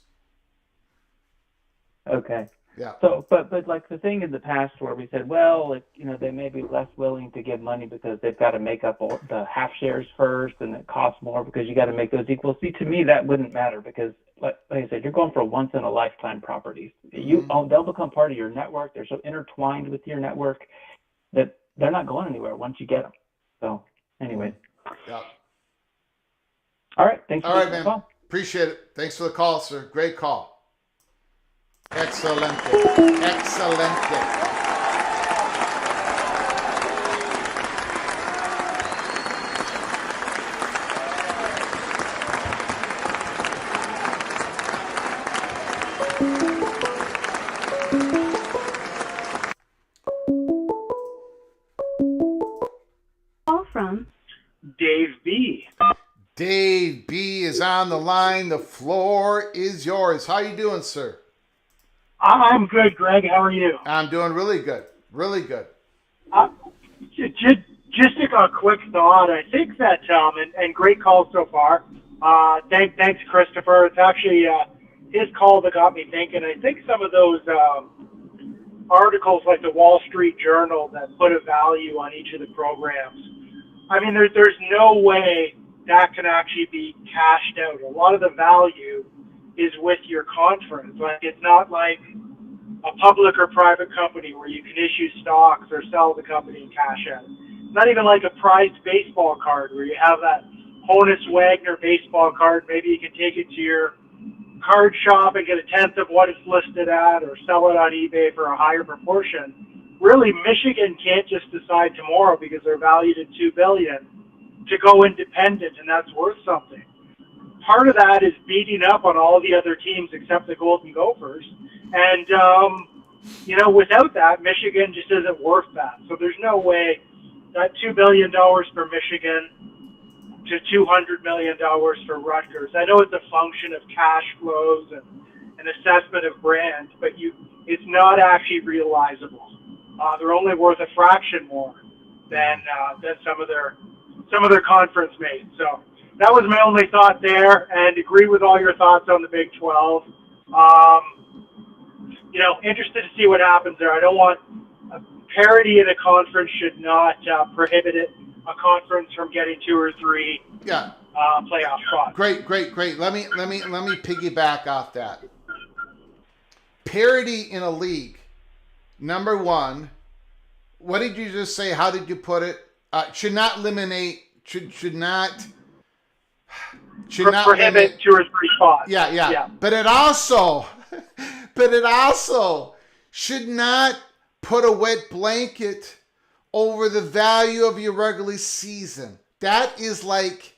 Okay. Yeah. So, but like the thing in the past where we said, well, they may be less willing to give money because they've got to make up all the half shares first, and it costs more because you got to make those equal. See, to me, that wouldn't matter because, like I said, you're going for once in a lifetime properties. They'll become part of your network. They're so intertwined with your network that they're not going anywhere once you get them. So, anyway. Yeah. All right. Thanks for the call. Appreciate it. Thanks for the call, sir. Great call. Excelente. Excelente. Call from Dave B. Dave B is on the line. The floor is yours. How you doing, sir? I'm good, Greg. How are you? I'm doing really good. Really good. Just a quick thought. I think that, and great call so far. Thanks, Christopher. It's actually his call that got me thinking. I think some of those articles like the Wall Street Journal that put a value on each of the programs, I mean, there's no way that can actually be cashed out. A lot of the value is with your conference. Like, it's not like a public or private company where you can issue stocks or sell the company and cash out. It's not even like a prized baseball card where you have that Honus Wagner baseball card. Maybe you can take it to your card shop and get a tenth of what it's listed at, or sell it on eBay for a higher proportion. Really, Michigan can't just decide tomorrow, because they're valued at $2 billion, to go independent, and that's worth something. Part of that is beating up on all the other teams except the Golden Gophers. And, without that, Michigan just isn't worth that. So there's no way that $2 billion for Michigan to $200 million for Rutgers. I know it's a function of cash flows and an assessment of brand, but it's not actually realizable. They're only worth a fraction more than some of their conference mates. So that was my only thought there, and agree with all your thoughts on the Big 12. Interested to see what happens there. I don't want parity in a conference should not prohibit a conference from getting 2 or 3 playoff spots. Great. Let me piggyback off that. Parity in a league. Number one, what did you just say? How did you put it? Should not eliminate. Should not prohibit 2 or 3 spots. Yeah. But it also should not put a wet blanket over the value of your regular season. That is like,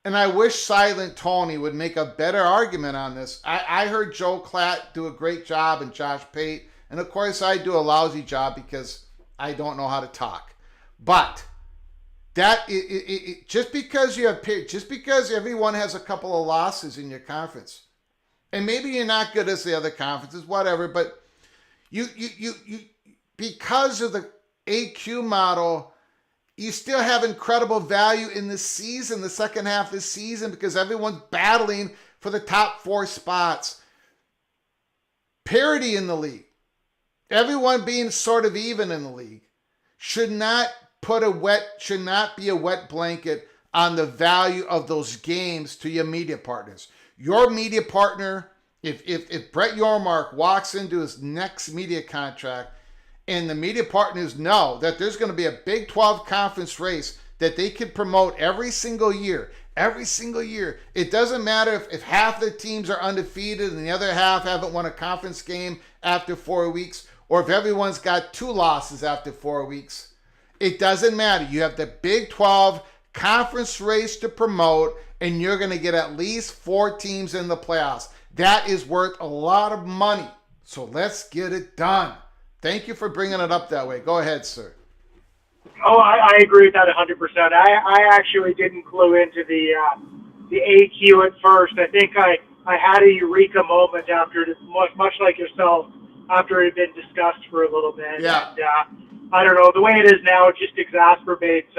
and I wish Silent Tony would make a better argument on this. I heard Joe Klatt do a great job, and Josh Pate, and of course I do a lousy job because I don't know how to talk. But that just because everyone has a couple of losses in your conference, and maybe you're not good as the other conferences, whatever, but you because of the AQ model, you still have incredible value in the season, the second half of the season, because everyone's battling for the top 4 spots. Parity in the league. Everyone being sort of even in the league should not be a wet blanket on the value of those games to your media partners. Your media partner, if Brett Yormark walks into his next media contract and the media partners know that there's going to be a Big 12 conference race that they can promote every single year, it doesn't matter if half the teams are undefeated and the other half haven't won a conference game after 4 weeks, or if everyone's got 2 losses after 4 weeks. It doesn't matter. You have the Big 12 conference race to promote, and you're going to get at least 4 teams in the playoffs. That is worth a lot of money. So let's get it done. Thank you for bringing it up that way. Go ahead, sir. Oh, I agree with that 100%. I actually didn't clue into the AQ at first. I think I had a eureka moment after this, much like yourself, after it had been discussed for a little bit. Yeah. And, I don't know, the way it is now, it just exacerbates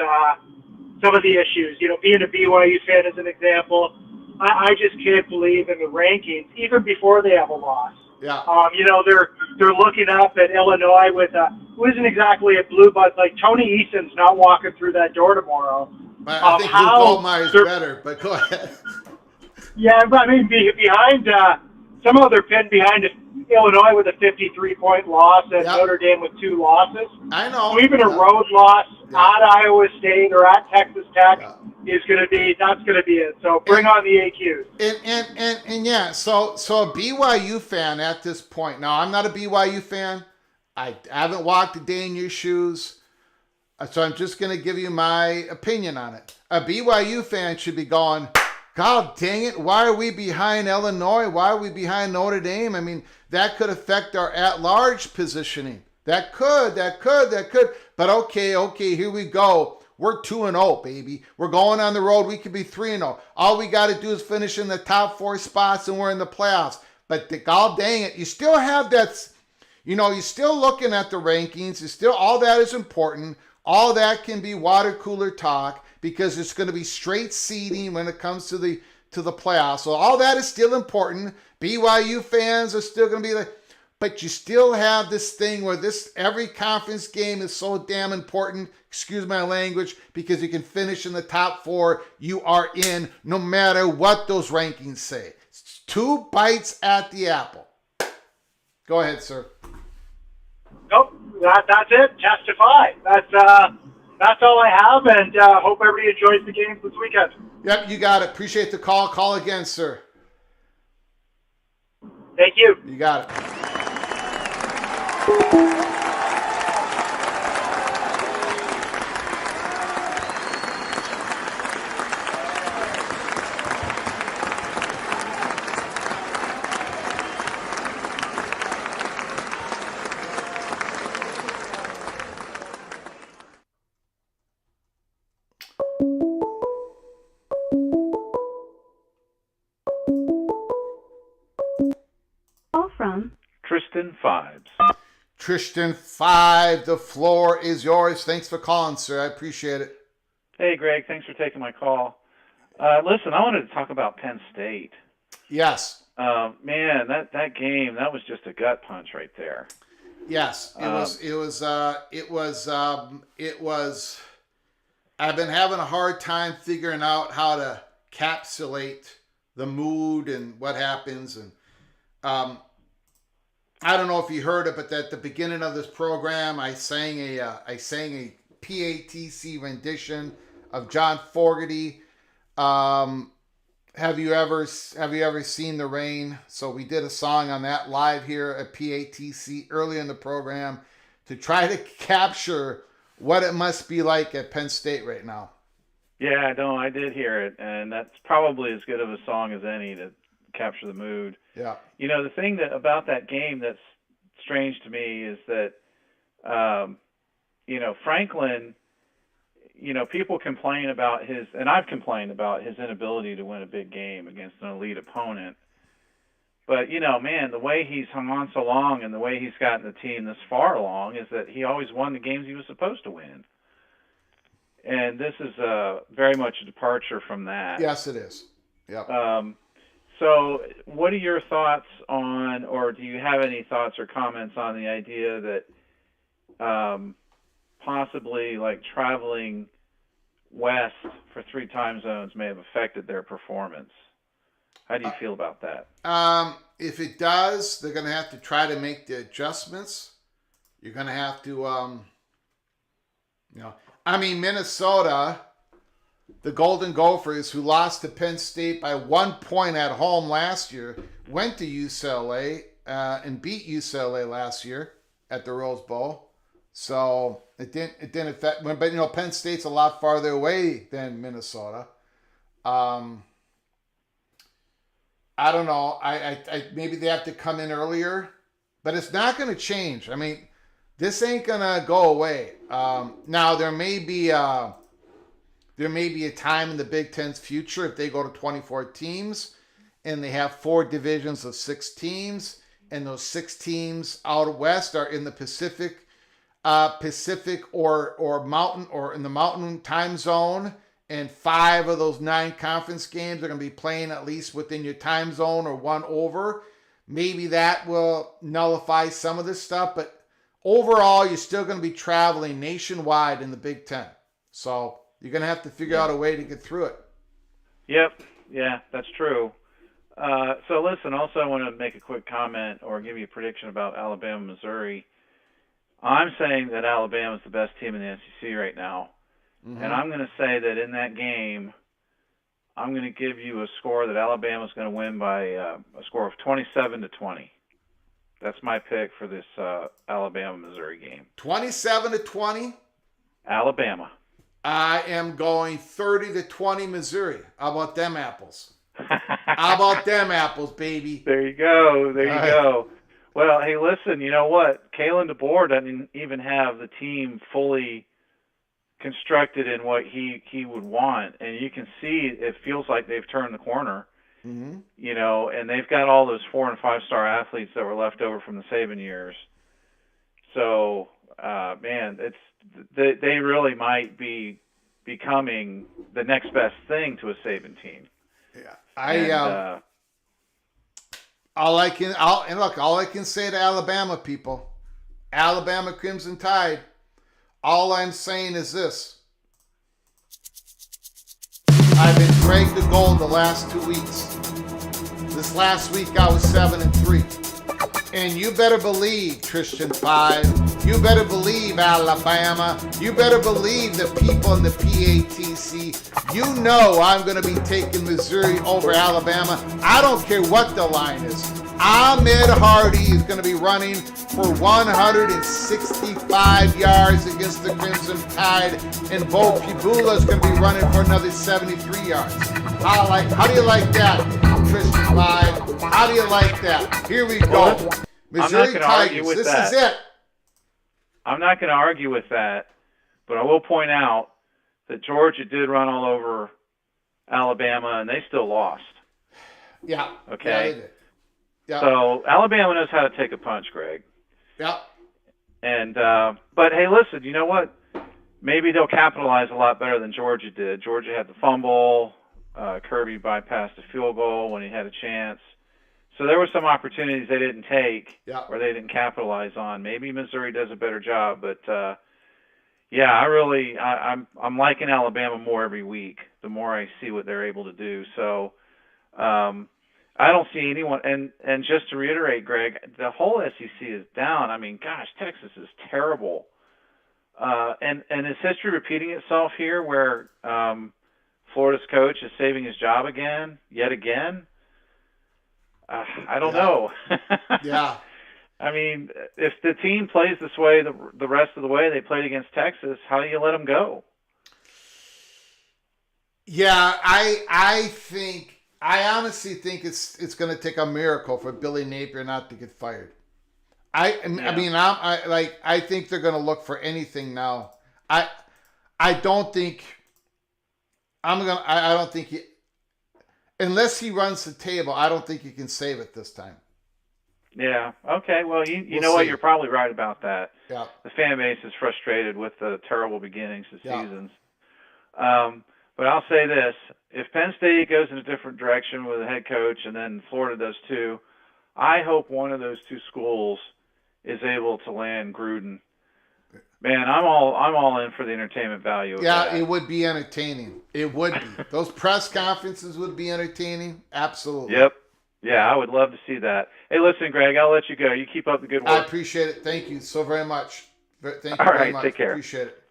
some of the issues. You know, being a BYU fan as an example, I just can't believe in the rankings, even before they have a loss. Yeah. You know, they're looking up at Illinois with who isn't exactly a blue, but like Tony Eason's not walking through that door tomorrow. I think Luke Goldmeyer's better, but go ahead. Yeah, but I mean, behind somehow they're pinned behind Illinois with a 53-point loss and Notre Dame with 2 losses. I know. So even a road loss at Iowa State or at Texas Tech is going to be it. So bring on the AQs. And yeah, so a BYU fan at this point. Now, I'm not a BYU fan. I haven't walked a day in your shoes. So I'm just going to give you my opinion on it. A BYU fan should be going, God dang it, why are we behind Illinois? Why are we behind Notre Dame? I mean, that could affect our at-large positioning. That could. But okay, here we go. We're 2-0, baby. We're going on the road. We could be 3-0. All we got to do is finish in the top 4 spots and we're in the playoffs. But God dang it, you still have that, you know, you're still looking at the rankings. It's still, all that is important. All that can be water cooler talk because it's going to be straight seeding when it comes to the playoffs. So all that is still important. BYU fans are still going to be like, but you still have this thing where every conference game is so damn important, excuse my language, because you can finish in the top 4. You are in no matter what those rankings say. It's 2 bites at the apple. Go ahead, sir. Nope, that's it. Testify. That's all I have, and hope everybody enjoys the games this weekend. Yep, you got it. Appreciate the call. Call again, sir. Thank you. You got it. Call from Tristan Fibes. Tristan 5, the floor is yours. Thanks for calling, sir. I appreciate it. Hey, Greg. Thanks for taking my call. Listen, I wanted to talk about Penn State. Yes. Man, that game, that was just a gut punch right there. Yes, it was. I've been having a hard time figuring out how to encapsulate the mood and what happens. And I don't know if you heard it, but at the beginning of this program, I sang a PATC rendition of John Fogerty. Have you ever seen the rain? So we did a song on that live here at PATC early in the program to try to capture what it must be like at Penn State right now. Yeah, no, I did hear it, and that's probably as good of a song as any to capture the mood. Yeah. You know, the thing about that game that's strange to me is that, Franklin, people complain about and I've complained about his inability to win a big game against an elite opponent. But, man, the way he's hung on so long and the way he's gotten the team this far along is that he always won the games he was supposed to win. And this is very much a departure from that. Yes, it is. Yep. So what are your thoughts on, or do you have any thoughts or comments on the idea that possibly like traveling west for 3 time zones may have affected their performance? How do you feel about that? If it does, they're going to have to try to make the adjustments. You're going to have to, Minnesota, the Golden Gophers, who lost to Penn State by 1 point at home last year, went to UCLA and beat UCLA last year at the Rose Bowl. So it didn't affect. But Penn State's a lot farther away than Minnesota. I don't know. I maybe they have to come in earlier, but it's not going to change. I mean, this ain't going to go away. Now there may be a time in the Big Ten's future if they go to 24 teams and they have 4 divisions of 6 teams, and those 6 teams out west are in the Pacific or mountain or in the mountain time zone. And 5 of those 9 conference games are going to be playing at least within your time zone or one over. Maybe that will nullify some of this stuff. But overall, you're still going to be traveling nationwide in the Big Ten. So you're going to have to figure out a way to get through it. Yep. Yeah, that's true. So listen, also I want to make a quick comment or give you a prediction about Alabama, Missouri. I'm saying that Alabama is the best team in the SEC right now. Mm-hmm. And I'm going to say that in that game, I'm going to give you a score that Alabama's going to win by a score of 27-20. That's my pick for this Alabama-Missouri game. 27-20? Alabama. I am going 30-20 Missouri. How about them apples? How about them apples, baby? There you go. There you go. Well, hey, listen, you know what? Kalen DeBoer doesn't even have the team fully constructed in what he would want, and you can see it feels like they've turned the corner. Mm-hmm. And they've got all those 4- and 5-star athletes that were left over from the Saban years. So, man, they really might be becoming the next best thing to a Saban team. Yeah, all I can say to Alabama people, Alabama Crimson Tide. All I'm saying is this. I've been dragged to gold the last 2 weeks. This last week I was 7-3. And you better believe, Christian 5. You better believe, Alabama. You better believe the people in the PATC. You know I'm going to be taking Missouri over Alabama. I don't care what the line is. Ahmed Hardy is going to be running for 165 yards against the Crimson Tide, and Bo Pibula is going to be running for another 73 yards. How do you like that, Christian 5? How do you like that? Here we go. Missouri Tigers, this is it. I'm not going to argue with that, but I will point out that Georgia did run all over Alabama, and they still lost. Yeah. Okay. Yeah, they did. Yep. So Alabama knows how to take a punch, Greg. Yeah. And but hey, listen, you know what? Maybe they'll capitalize a lot better than Georgia did. Georgia had the fumble. Kirby bypassed a field goal when he had a chance. So there were some opportunities they didn't take or they didn't capitalize on. Maybe Missouri does a better job, but I'm liking Alabama more every week. The more I see what they're able to do. So. I don't see anyone, and just to reiterate, Greg, the whole SEC is down. I mean, gosh, Texas is terrible. And is history repeating itself here where Florida's coach is saving his job yet again? I don't know. Yeah. I mean, if the team plays this way the rest of the way they played against Texas, how do you let them go? Yeah, I honestly think it's going to take a miracle for Billy Napier not to get fired. I think they're going to look for anything now. I don't think unless he runs the table, I don't think you can save it this time. Yeah. Okay. Well, you We'll know what? see. You're probably right about that. Yeah. The fan base is frustrated with the terrible beginnings of Yeah. seasons. But I'll say this: if Penn State goes in a different direction with a head coach, and then Florida does too, I hope one of those two schools is able to land Gruden. Man, I'm all in for the entertainment value of Yeah, that. it would be entertaining. It would be. Those press conferences would be entertaining. Absolutely. Yep. Yeah, I would love to see that. Hey, listen, Greg, I'll let you go. You keep up the good I work. appreciate it. Thank you so very much. Thank you All very right, much. take care. Appreciate it.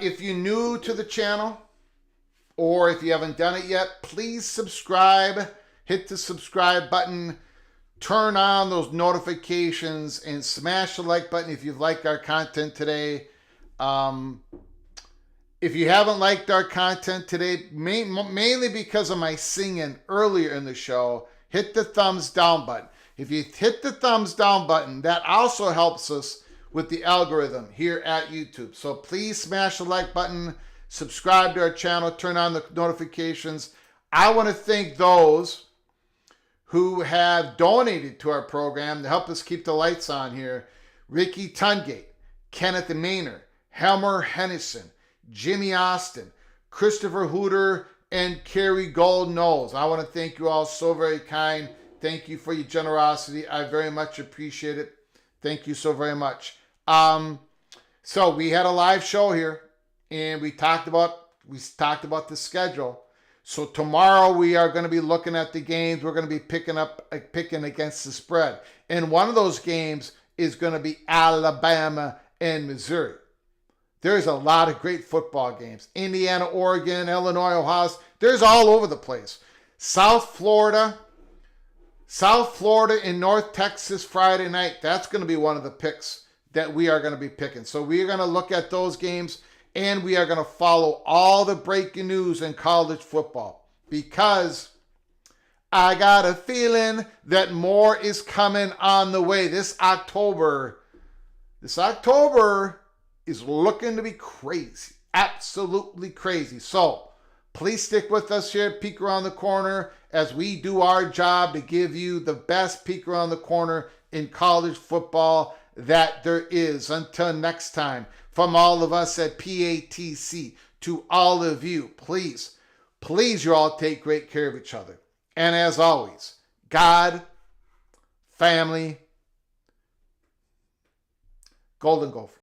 If you're new to the channel, or if you haven't done it yet, please subscribe. Hit the subscribe button. Turn on those notifications and smash the like button if you've liked our content today. If you haven't liked our content today, mainly because of my singing earlier in the show, hit the thumbs down button. If you hit the thumbs down button, that also helps us with the algorithm here at YouTube. So please smash the like button, subscribe to our channel, turn on the notifications. I want to thank those who have donated to our program to help us keep the lights on here. Ricky Tungate, Kenneth Maynard, Helmer Hennison, Jimmy Austin, Christopher Hooter, and Carrie Gold Knowles. I want to thank you all so very kind. Thank you for your generosity. I very much appreciate it. Thank you so very much. So we had a live show here, and we talked about the schedule. So tomorrow we are going to be looking at the games. We're going to be picking against the spread. And one of those games is going to be Alabama and Missouri. There's a lot of great football games. Indiana, Oregon, Illinois, Ohio. There's all over the place. South Florida and North Texas Friday night. That's going to be one of the picks that we are going to be picking. So we are going to look at those games, and we are going to follow all the breaking news in college football, because I got a feeling that more is coming on the way. This October is looking to be crazy. Absolutely crazy. So please stick with us here at Peek Around the Corner as we do our job to give you the best peek around the corner in college football that there is. Until next time, from all of us at PATC to all of you, please you all take great care of each other. And as always, God, family, Golden Gopher.